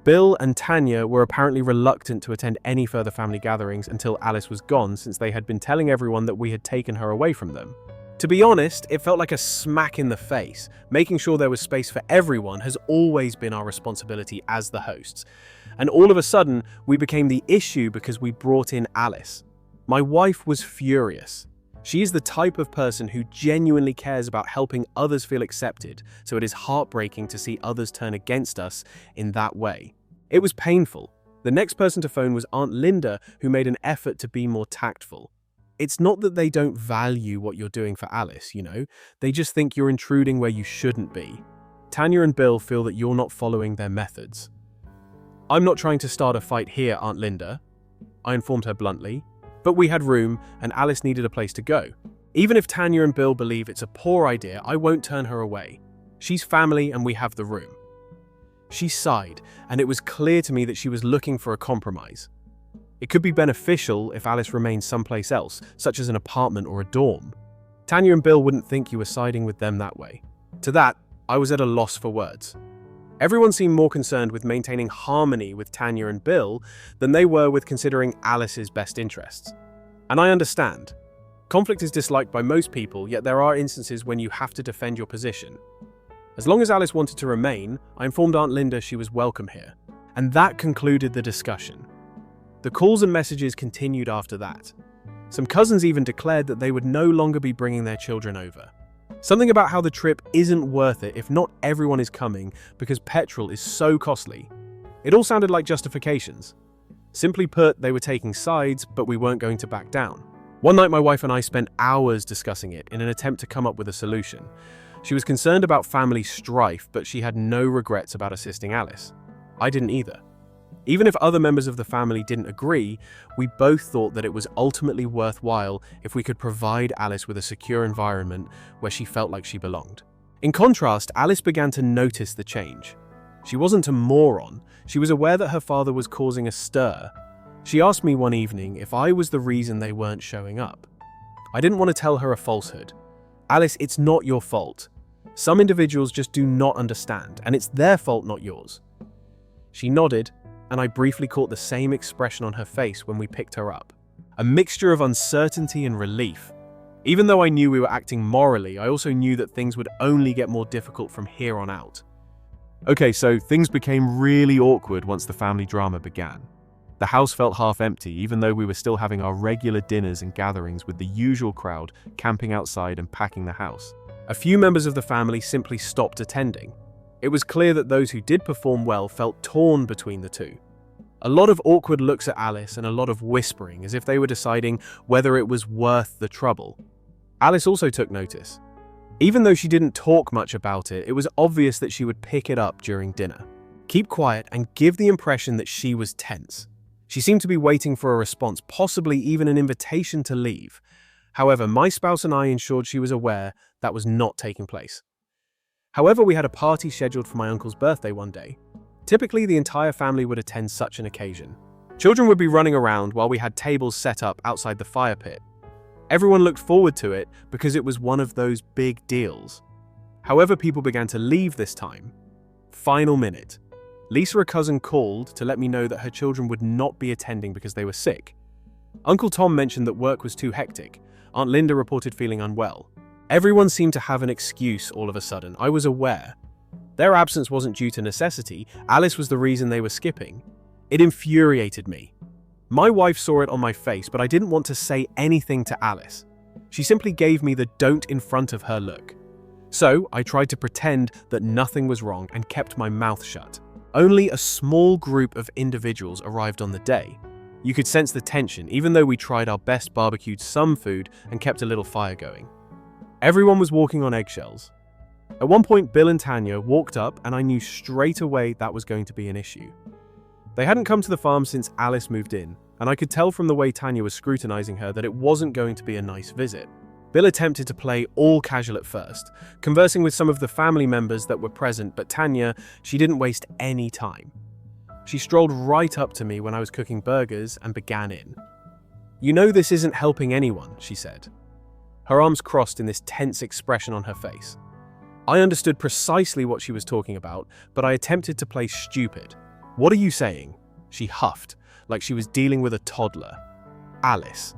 S1: Bill and Tanya were apparently reluctant to attend any further family gatherings until Alice was gone, since they had been telling everyone that we had taken her away from them. To be honest, it felt like a smack in the face. Making sure there was space for everyone has always been our responsibility as the hosts. And all of a sudden, we became the issue because we brought in Alice. My wife was furious. She is the type of person who genuinely cares about helping others feel accepted, so it is heartbreaking to see others turn against us in that way. It was painful. The next person to phone was Aunt Linda, who made an effort to be more tactful. It's not that they don't value what you're doing for Alice, they just think you're intruding where you shouldn't be. Tanya and Bill feel that you're not following their methods. I'm not trying to start a fight here, Aunt Linda, I informed her bluntly, but we had room and Alice needed a place to go. Even if Tanya and Bill believe it's a poor idea, I won't turn her away. She's family and we have the room. She sighed, and it was clear to me that she was looking for a compromise. It could be beneficial if Alice remained someplace else, such as an apartment or a dorm. Tanya and Bill wouldn't think you were siding with them that way. To that, I was at a loss for words. Everyone seemed more concerned with maintaining harmony with Tanya and Bill than they were with considering Alice's best interests. And I understand. Conflict is disliked by most people, yet there are instances when you have to defend your position. As long as Alice wanted to remain, I informed Aunt Linda she was welcome here. And that concluded the discussion. The calls and messages continued after that. Some cousins even declared that they would no longer be bringing their children over. Something about how the trip isn't worth it if not everyone is coming because petrol is so costly. It all sounded like justifications. Simply put, they were taking sides, but we weren't going to back down. One night my wife and I spent hours discussing it in an attempt to come up with a solution. She was concerned about family strife, but she had no regrets about assisting Alice. I didn't either. Even if other members of the family didn't agree, we both thought that it was ultimately worthwhile if we could provide Alice with a secure environment where she felt like she belonged. In contrast, Alice began to notice the change. She wasn't a moron. She was aware that her father was causing a stir. She asked me one evening if I was the reason they weren't showing up. I didn't want to tell her a falsehood. Alice, it's not your fault. Some individuals just do not understand, and it's their fault, not yours. She nodded, and I briefly caught the same expression on her face when we picked her up. A mixture of uncertainty and relief. Even though I knew we were acting morally, I also knew that things would only get more difficult from here on out. Okay, so things became really awkward once the family drama began. The house felt half empty, even though we were still having our regular dinners and gatherings with the usual crowd camping outside and packing the house. A few members of the family simply stopped attending. It was clear that those who did perform well felt torn between the two. A lot of awkward looks at Alice and a lot of whispering, as if they were deciding whether it was worth the trouble. Alice also took notice. Even though she didn't talk much about it, it was obvious that she would pick it up during dinner. Keep quiet and give the impression that she was tense. She seemed to be waiting for a response, possibly even an invitation to leave. However, my spouse and I ensured she was aware that was not taking place. However, we had a party scheduled for my uncle's birthday one day. Typically, the entire family would attend such an occasion. Children would be running around while we had tables set up outside the fire pit. Everyone looked forward to it because it was one of those big deals. However, people began to leave this time. Final minute. Lisa, a cousin, called to let me know that her children would not be attending because they were sick. Uncle Tom mentioned that work was too hectic. Aunt Linda reported feeling unwell. Everyone seemed to have an excuse all of a sudden. I was aware. Their absence wasn't due to necessity. Alice was the reason they were skipping. It infuriated me. My wife saw it on my face, but I didn't want to say anything to Alice. She simply gave me the don't in front of her look. So I tried to pretend that nothing was wrong and kept my mouth shut. Only a small group of individuals arrived on the day. You could sense the tension, even though we tried our best, barbecued some food and kept a little fire going. Everyone was walking on eggshells. At one point, Bill and Tanya walked up, and I knew straight away that was going to be an issue. They hadn't come to the farm since Alice moved in, and I could tell from the way Tanya was scrutinizing her that it wasn't going to be a nice visit. Bill attempted to play all casual at first, conversing with some of the family members that were present, but Tanya, she didn't waste any time. She strolled right up to me when I was cooking burgers and began in. "You know this isn't helping anyone," she said. Her arms crossed in this tense expression on her face. I understood precisely what she was talking about, but I attempted to play stupid. "What are you saying?" She huffed, like she was dealing with a toddler. "Alice,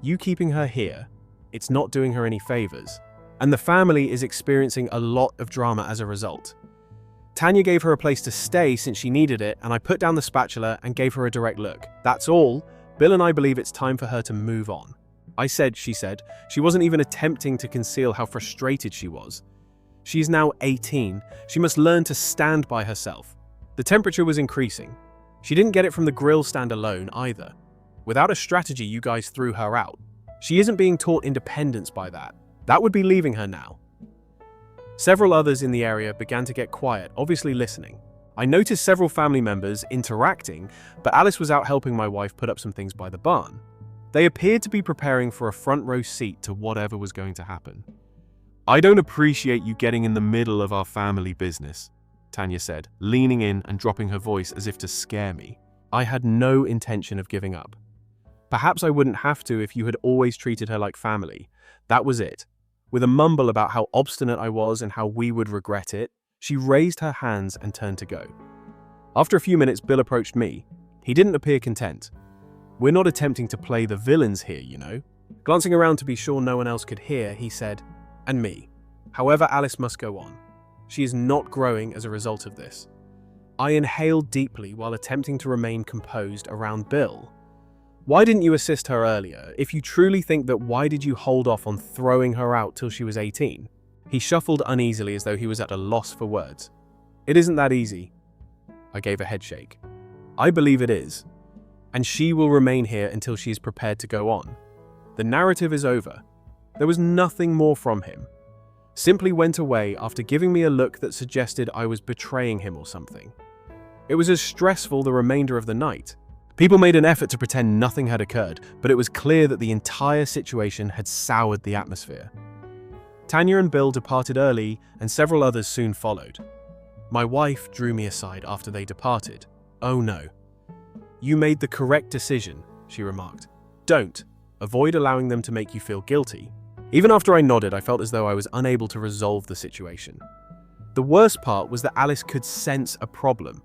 S1: you keeping her here, it's not doing her any favors, and the family is experiencing a lot of drama as a result. Tanya gave her a place to stay since she needed it, and I put down the spatula and gave her a direct look. That's all. Bill and I believe it's time for her to move on." I said, she said. She wasn't even attempting to conceal how frustrated she was. She is now 18. She must learn to stand by herself. The temperature was increasing. She didn't get it from the grill stand alone either. Without a strategy, you guys threw her out. She isn't being taught independence by that. That would be leaving her now. Several others in the area began to get quiet, obviously listening. I noticed several family members interacting, but Alice was out helping my wife put up some things by the barn. They appeared to be preparing for a front row seat to whatever was going to happen. "I don't appreciate you getting in the middle of our family business," Tanya said, leaning in and dropping her voice as if to scare me. I had no intention of giving up. Perhaps I wouldn't have to if you had always treated her like family. That was it. With a mumble about how obstinate I was and how we would regret it, she raised her hands and turned to go. After a few minutes, Bill approached me. He didn't appear content. "We're not attempting to play the villains here, you know." Glancing around to be sure no one else could hear, he said, "And me. However, Alice must go on. She is not growing as a result of this." I inhaled deeply while attempting to remain composed around Bill. "Why didn't you assist her earlier? If you truly think that, why did you hold off on throwing her out till she was 18? He shuffled uneasily as though he was at a loss for words. "It isn't that easy." I gave a head shake. "I believe it is. And she will remain here until she is prepared to go on. The narrative is over." There was nothing more from him. Simply went away after giving me a look that suggested I was betraying him or something. It was as stressful the remainder of the night. People made an effort to pretend nothing had occurred, but it was clear that the entire situation had soured the atmosphere. Tanya and Bill departed early, and several others soon followed. My wife drew me aside after they departed. "Oh no. You made the correct decision," she remarked. "Don't. Avoid allowing them to make you feel guilty." Even after I nodded, I felt as though I was unable to resolve the situation. The worst part was that Alice could sense a problem.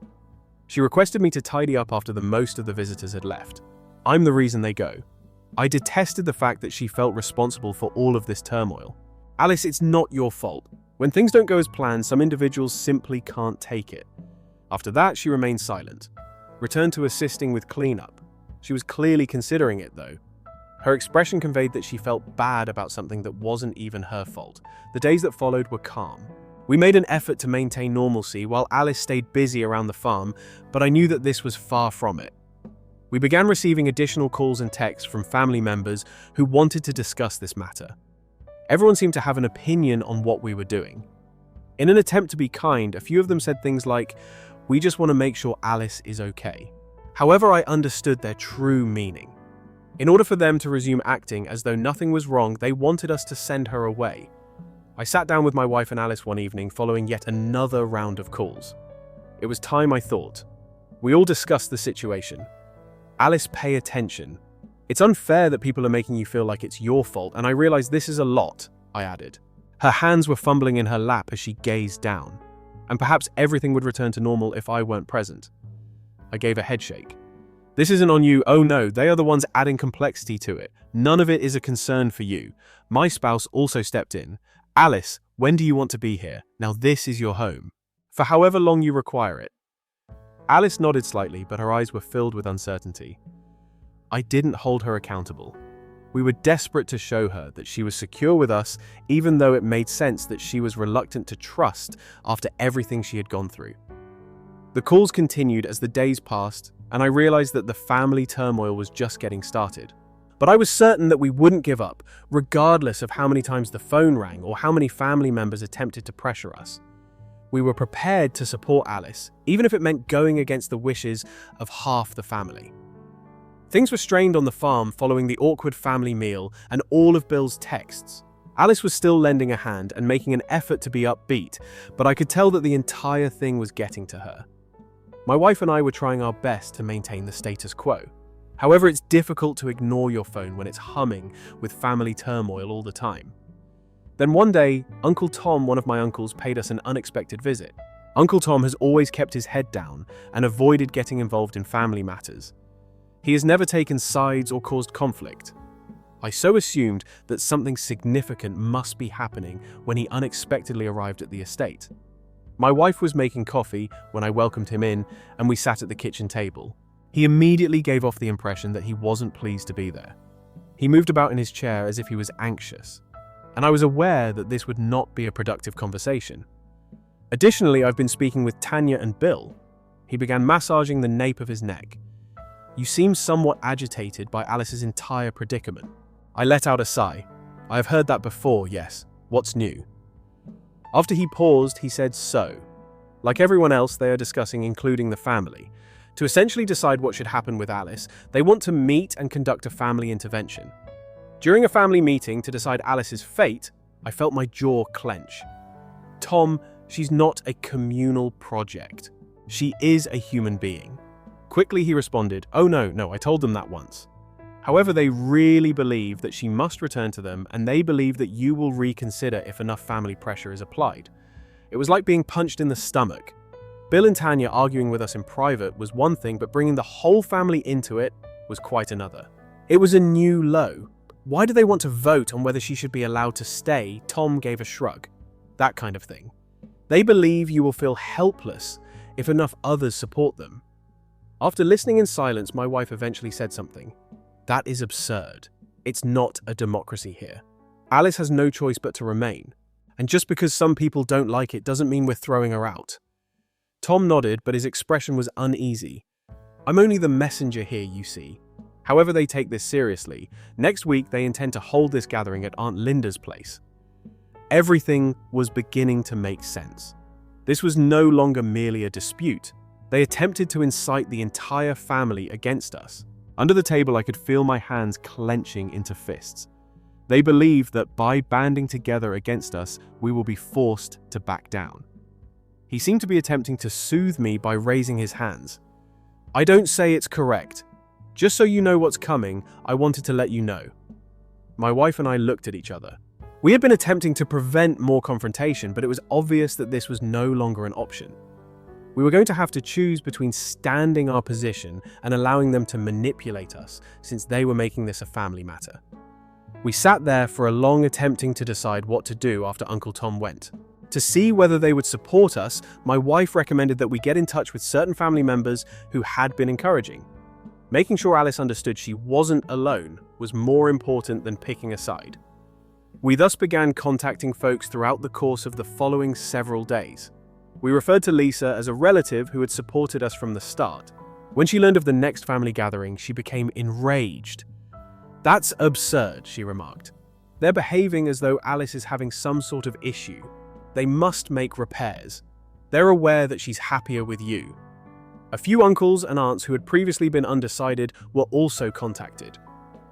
S1: She requested me to tidy up after the most of the visitors had left. I'm the reason they go. I detested the fact that she felt responsible for all of this turmoil. "Alice, it's not your fault. When things don't go as planned, some individuals simply can't take it." After that, she remained silent. Returned to assisting with cleanup. She was clearly considering it, though. Her expression conveyed that she felt bad about something that wasn't even her fault. The days that followed were calm. We made an effort to maintain normalcy while Alice stayed busy around the farm, but I knew that this was far from it. We began receiving additional calls and texts from family members who wanted to discuss this matter. Everyone seemed to have an opinion on what we were doing. In an attempt to be kind, a few of them said things like, "We just want to make sure Alice is okay." However, I understood their true meaning. In order for them to resume acting as though nothing was wrong, they wanted us to send her away. I sat down with my wife and Alice one evening following yet another round of calls. It was time, I thought. We all discussed the situation. "Alice, pay attention. It's unfair that people are making you feel like it's your fault, and I realize this is a lot," I added. Her hands were fumbling in her lap as she gazed down. "And perhaps everything would return to normal if I weren't present." I gave a head shake. This isn't on you. Oh no, they are the ones adding complexity to it. None of it is a concern for you. My spouse also stepped in. Alice, when do you want to be here? Now this is your home. For however long you require it. Alice nodded slightly, but her eyes were filled with uncertainty. I didn't hold her accountable. We were desperate to show her that she was secure with us, even though it made sense that she was reluctant to trust after everything she had gone through. The calls continued as the days passed, and I realized that the family turmoil was just getting started. But I was certain that we wouldn't give up, regardless of how many times the phone rang or how many family members attempted to pressure us. We were prepared to support Alice, even if it meant going against the wishes of half the family. Things were strained on the farm following the awkward family meal and all of Bill's texts. Alice was still lending a hand and making an effort to be upbeat, but I could tell that the entire thing was getting to her. My wife and I were trying our best to maintain the status quo. However, it's difficult to ignore your phone when it's humming with family turmoil all the time. Then one day, Uncle Tom, one of my uncles, paid us an unexpected visit. Uncle Tom has always kept his head down and avoided getting involved in family matters. He has never taken sides or caused conflict. I so assumed that something significant must be happening when he unexpectedly arrived at the estate. My wife was making coffee when I welcomed him in, and we sat at the kitchen table. He immediately gave off the impression that he wasn't pleased to be there. He moved about in his chair as if he was anxious, and I was aware that this would not be a productive conversation. Additionally, I've been speaking with Tanya and Bill. He began massaging the nape of his neck. You seem somewhat agitated by Alice's entire predicament. I let out a sigh. I have heard that before, yes. What's new? After he paused, he said so. Like everyone else, they are discussing including the family. To essentially decide what should happen with Alice, they want to meet and conduct a family intervention. During a family meeting to decide Alice's fate, I felt my jaw clench. Tom, she's not a communal project. She is a human being. Quickly he responded, oh no, I told them that once. However, they really believe that she must return to them, and they believe that you will reconsider if enough family pressure is applied. It was like being punched in the stomach. Bill and Tanya arguing with us in private was one thing, but bringing the whole family into it was quite another. It was a new low. Why do they want to vote on whether she should be allowed to stay? Tom gave a shrug. That kind of thing. They believe you will feel helpless if enough others support them. After listening in silence, my wife eventually said something. That is absurd. It's not a democracy here. Alice has no choice but to remain. And just because some people don't like it doesn't mean we're throwing her out. Tom nodded, but his expression was uneasy. I'm only the messenger here, you see. However, they take this seriously. Next week, they intend to hold this gathering at Aunt Linda's place. Everything was beginning to make sense. This was no longer merely a dispute. They attempted to incite the entire family against us. Under the table, I could feel my hands clenching into fists. They believed that by banding together against us, we will be forced to back down. He seemed to be attempting to soothe me by raising his hands. I don't say it's correct. Just so you know what's coming, I wanted to let you know. My wife and I looked at each other. We had been attempting to prevent more confrontation, but it was obvious that this was no longer an option. We were going to have to choose between standing our position and allowing them to manipulate us, since they were making this a family matter. We sat there for a long attempting to decide what to do after Uncle Tom went. To see whether they would support us, my wife recommended that we get in touch with certain family members who had been encouraging. Making sure Alice understood she wasn't alone was more important than picking a side. We thus began contacting folks throughout the course of the following several days. We referred to Lisa as a relative who had supported us from the start. When she learned of the next family gathering, she became enraged. That's absurd, she remarked. They're behaving as though Alice is having some sort of issue. They must make repairs. They're aware that she's happier with you. A few uncles and aunts who had previously been undecided were also contacted.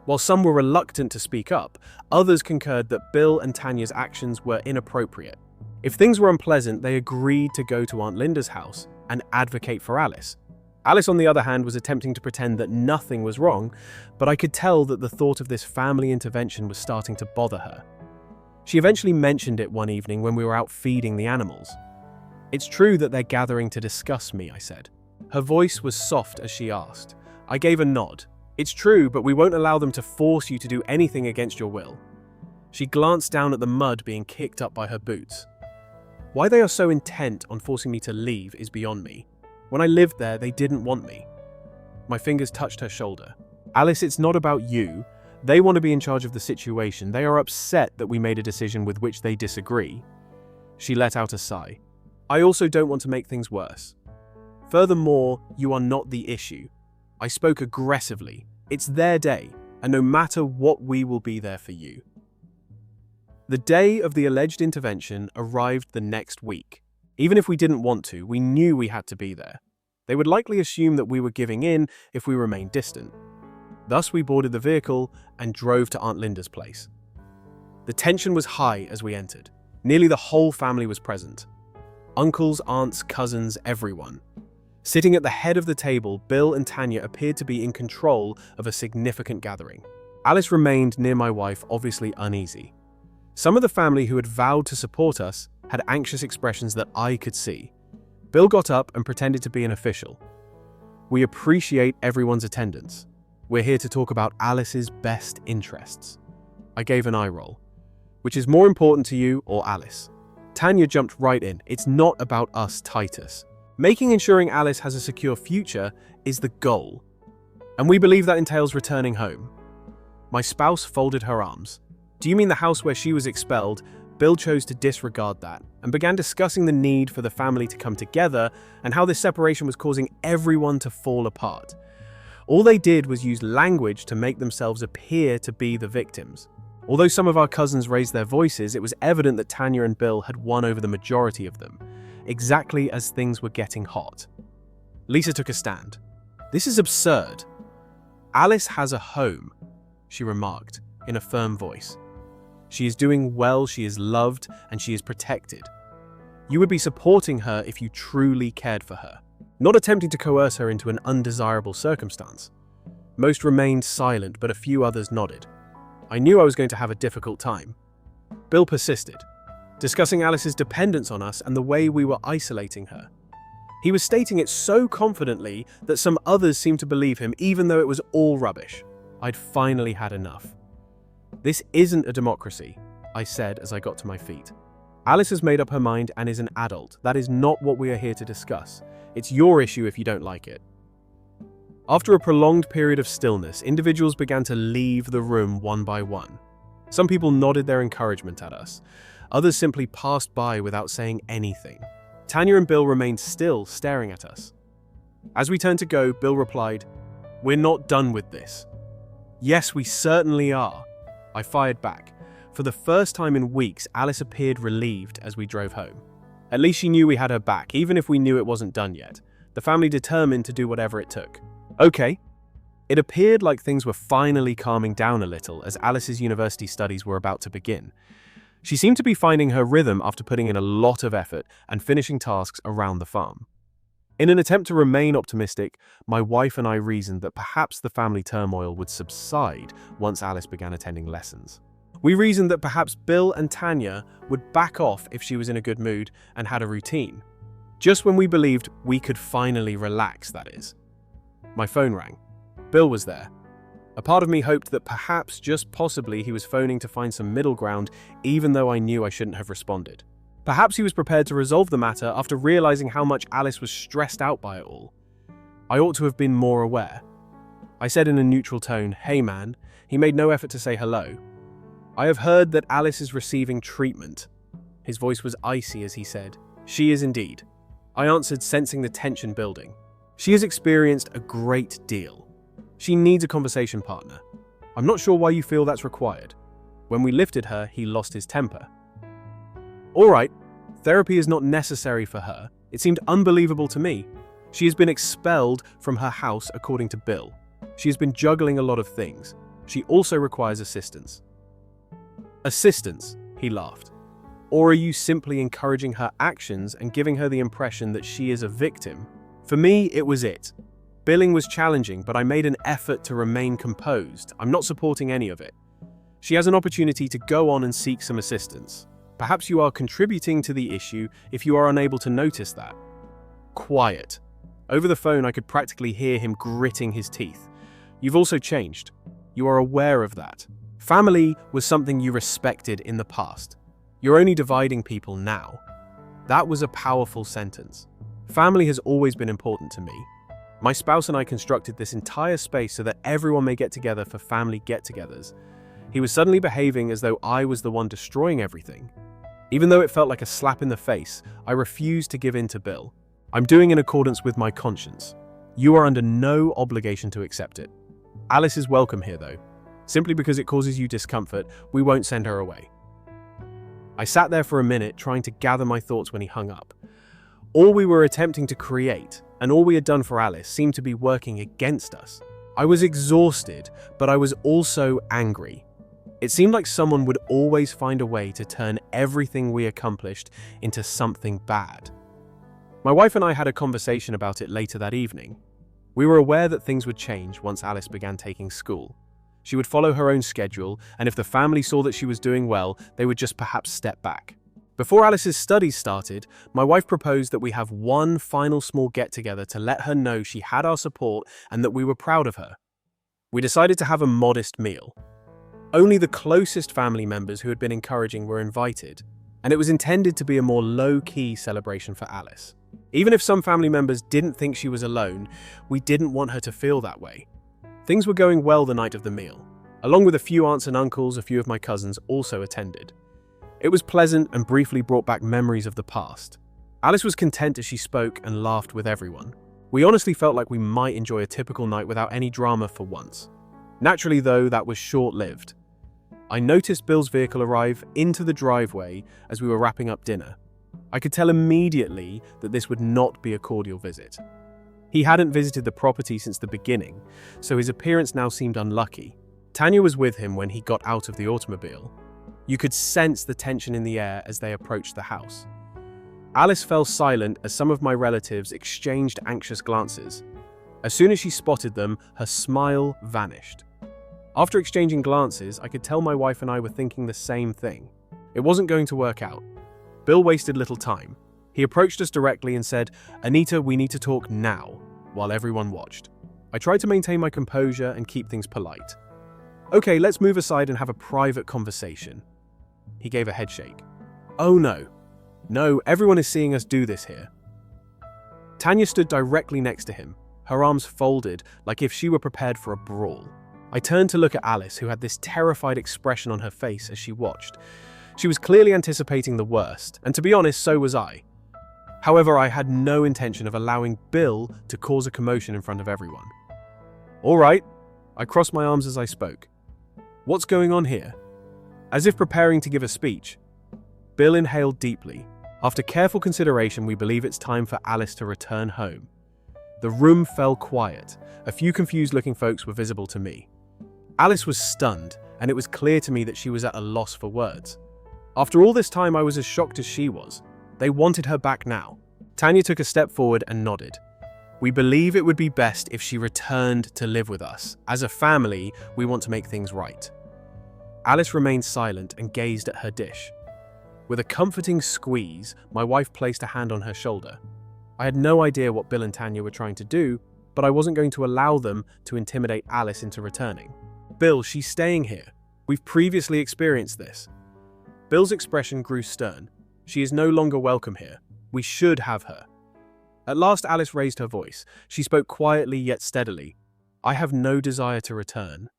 S1: While some were reluctant to speak up, others concurred that Bill and Tanya's actions were inappropriate. If things were unpleasant, they agreed to go to Aunt Linda's house and advocate for Alice. Alice, on the other hand, was attempting to pretend that nothing was wrong, but I could tell that the thought of this family intervention was starting to bother her. She eventually mentioned it one evening when we were out feeding the animals. It's true that they're gathering to discuss me, I said. Her voice was soft as she asked, I gave a nod. It's true, but we won't allow them to force you to do anything against your will. She glanced down at the mud being kicked up by her boots. Why they are so intent on forcing me to leave is beyond me. When I lived there, they didn't want me. My fingers touched her shoulder. Alice, it's not about you. They want to be in charge of the situation. They are upset that we made a decision with which they disagree. She let out a sigh. I also don't want to make things worse. Furthermore, you are not the issue. I spoke aggressively. It's their day, and no matter what, we will be there for you. The day of the alleged intervention arrived the next week. Even if we didn't want to, we knew we had to be there. They would likely assume that we were giving in if we remained distant. Thus, we boarded the vehicle and drove to Aunt Linda's place. The tension was high as we entered. Nearly the whole family was present. Uncles, aunts, cousins, everyone. Sitting at the head of the table, Bill and Tanya appeared to be in control of a significant gathering. Alice remained near my wife, obviously uneasy. Some of the family who had vowed to support us had anxious expressions that I could see. Bill got up and pretended to be an official. We appreciate everyone's attendance. We're here to talk about Alice's best interests. I gave an eye roll. Which is more important to you or Alice? Tanya jumped right in. It's not about us, Titus. Making ensuring Alice has a secure future is the goal. And we believe that entails returning home. My spouse folded her arms. Do you mean the house where she was expelled? Bill chose to disregard that and began discussing the need for the family to come together and how this separation was causing everyone to fall apart. All they did was use language to make themselves appear to be the victims. Although some of our cousins raised their voices, it was evident that Tanya and Bill had won over the majority of them, exactly as things were getting hot. Lisa took a stand. This is absurd. Alice has a home, she remarked in a firm voice. She is doing well, she is loved, and she is protected. You would be supporting her if you truly cared for her, not attempting to coerce her into an undesirable circumstance. Most remained silent, but a few others nodded. I knew I was going to have a difficult time. Bill persisted, discussing Alice's dependence on us and the way we were isolating her. He was stating it so confidently that some others seemed to believe him, even though it was all rubbish. I'd finally had enough. This isn't a democracy, I said as I got to my feet. Alice has made up her mind and is an adult. That is not what we are here to discuss. It's your issue if you don't like it. After a prolonged period of stillness, individuals began to leave the room one by one. Some people nodded their encouragement at us. Others simply passed by without saying anything. Tanya and Bill remained still, staring at us. As we turned to go, Bill replied, "We're not done with this." "Yes, we certainly are," I fired back. For the first time in weeks, Alice appeared relieved as we drove home. At least she knew we had her back, even if we knew it wasn't done yet. The family determined to do whatever it took. Okay. It appeared like things were finally calming down a little as Alice's university studies were about to begin. She seemed to be finding her rhythm after putting in a lot of effort and finishing tasks around the farm. In an attempt to remain optimistic, my wife and I reasoned that perhaps the family turmoil would subside once Alice began attending lessons. We reasoned that perhaps Bill and Tanya would back off if she was in a good mood and had a routine. Just when we believed we could finally relax, that is. My phone rang. Bill was there. A part of me hoped that perhaps, just possibly, he was phoning to find some middle ground, even though I knew I shouldn't have responded. Perhaps he was prepared to resolve the matter after realizing how much Alice was stressed out by it all. I ought to have been more aware. I said in a neutral tone, "Hey man." He made no effort to say hello. "I have heard that Alice is receiving treatment." His voice was icy as he said, "She is indeed." I answered, sensing the tension building. "She has experienced a great deal. She needs a conversation partner. I'm not sure why you feel that's required." When we lifted her, he lost his temper. "All right, therapy is not necessary for her. It seemed unbelievable to me. She has been expelled from her house, according to Bill. She has been juggling a lot of things. She also requires assistance." "Assistance?" he laughed. "Or are you simply encouraging her actions and giving her the impression that she is a victim?" For me, it was it. Billing was challenging, but I made an effort to remain composed. I'm not supporting any of it. She has an opportunity to go on and seek some assistance. Perhaps you are contributing to the issue if you are unable to notice that. Quiet. Over the phone, I could practically hear him gritting his teeth. You've also changed. You are aware of that. Family was something you respected in the past. You're only dividing people now. That was a powerful sentence. Family has always been important to me. My spouse and I constructed this entire space so that everyone may get together for family get-togethers. He was suddenly behaving as though I was the one destroying everything. Even though it felt like a slap in the face, I refused to give in to Bill. I'm doing in accordance with my conscience. You are under no obligation to accept it. Alice is welcome here, though. Simply because it causes you discomfort, we won't send her away. I sat there for a minute trying to gather my thoughts when he hung up. All we were attempting to create, and all we had done for Alice, seemed to be working against us. I was exhausted, but I was also angry. It seemed like someone would always find a way to turn everything we accomplished into something bad. My wife and I had a conversation about it later that evening. We were aware that things would change once Alice began taking school. She would follow her own schedule, and if the family saw that she was doing well, they would just perhaps step back. Before Alice's studies started, my wife proposed that we have one final small get-together to let her know she had our support and that we were proud of her. We decided to have a modest meal. Only the closest family members who had been encouraging were invited, and it was intended to be a more low-key celebration for Alice. Even if some family members didn't think she was alone, we didn't want her to feel that way. Things were going well the night of the meal. Along with a few aunts and uncles, a few of my cousins also attended. It was pleasant and briefly brought back memories of the past. Alice was content as she spoke and laughed with everyone. We honestly felt like we might enjoy a typical night without any drama for once. Naturally, though, that was short-lived. I noticed Bill's vehicle arrive into the driveway as we were wrapping up dinner. I could tell immediately that this would not be a cordial visit. He hadn't visited the property since the beginning, so his appearance now seemed unlucky. Tanya was with him when he got out of the automobile. You could sense the tension in the air as they approached the house. Alice fell silent as some of my relatives exchanged anxious glances. As soon as she spotted them, her smile vanished. After exchanging glances, I could tell my wife and I were thinking the same thing. It wasn't going to work out. Bill wasted little time. He approached us directly and said, "Anita, we need to talk now," while everyone watched. I tried to maintain my composure and keep things polite. "Okay, let's move aside and have a private conversation." He gave a head shake. "Oh no. No, everyone is seeing us do this here." Tanya stood directly next to him, her arms folded like if she were prepared for a brawl. I turned to look at Alice, who had this terrified expression on her face as she watched. She was clearly anticipating the worst, and to be honest, so was I. However, I had no intention of allowing Bill to cause a commotion in front of everyone. "All right." I crossed my arms as I spoke. "What's going on here?" As if preparing to give a speech, Bill inhaled deeply. After careful consideration, we believe it's time for Alice to return home. The room fell quiet. A few confused-looking folks were visible to me. Alice was stunned, and it was clear to me that she was at a loss for words. After all this time, I was as shocked as she was. They wanted her back now. Tanya took a step forward and nodded. "We believe it would be best if she returned to live with us. As a family, we want to make things right." Alice remained silent and gazed at her dish. With a comforting squeeze, my wife placed a hand on her shoulder. I had no idea what Bill and Tanya were trying to do, but I wasn't going to allow them to intimidate Alice into returning. "Bill, she's staying here. We've previously experienced this." Bill's expression grew stern. "She is no longer welcome here. We should have her." At last, Alice raised her voice. She spoke quietly yet steadily. "I have no desire to return."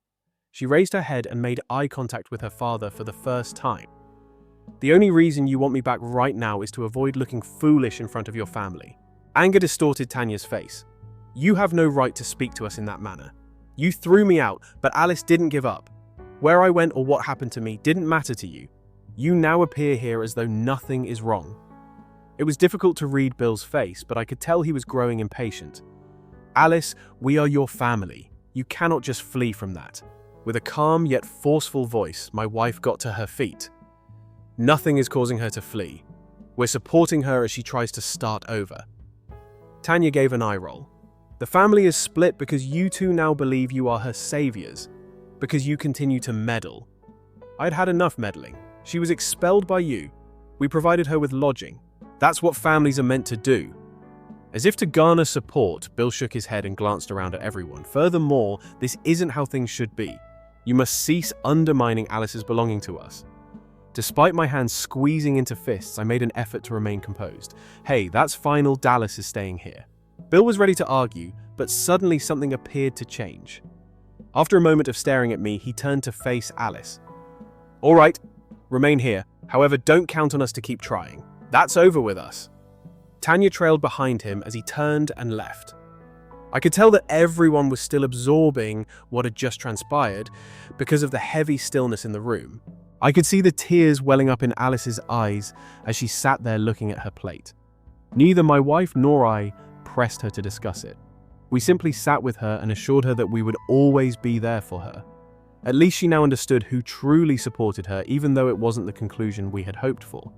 S1: She raised her head and made eye contact with her father for the first time. "The only reason you want me back right now is to avoid looking foolish in front of your family." Anger distorted Tanya's face. "You have no right to speak to us in that manner. You threw me out, but Alice didn't give up. Where I went or what happened to me didn't matter to you. You now appear here as though nothing is wrong." It was difficult to read Bill's face, but I could tell he was growing impatient. "Alice, we are your family. You cannot just flee from that." With a calm yet forceful voice, my wife got to her feet. "Nothing is causing her to flee. We're supporting her as she tries to start over." Tanya gave an eye roll. "The family is split because you two now believe you are her saviors, because you continue to meddle." I'd had enough meddling. She was expelled by you. We provided her with lodging. That's what families are meant to do. As if to garner support, Bill shook his head and glanced around at everyone. Furthermore, this isn't how things should be. You must cease undermining Alice's belonging to us. Despite my hands squeezing into fists, I made an effort to remain composed. Hey, that's final, Dallas is staying here. Bill was ready to argue, but suddenly something appeared to change. After a moment of staring at me, he turned to face Alice. All right, remain here. However, don't count on us to keep trying. That's over with us. Tanya trailed behind him as he turned and left. I could tell that everyone was still absorbing what had just transpired because of the heavy stillness in the room. I could see the tears welling up in Alice's eyes as she sat there looking at her plate. Neither my wife nor I pressed her to discuss it. We simply sat with her and assured her that we would always be there for her. At least she now understood who truly supported her, even though it wasn't the conclusion we had hoped for.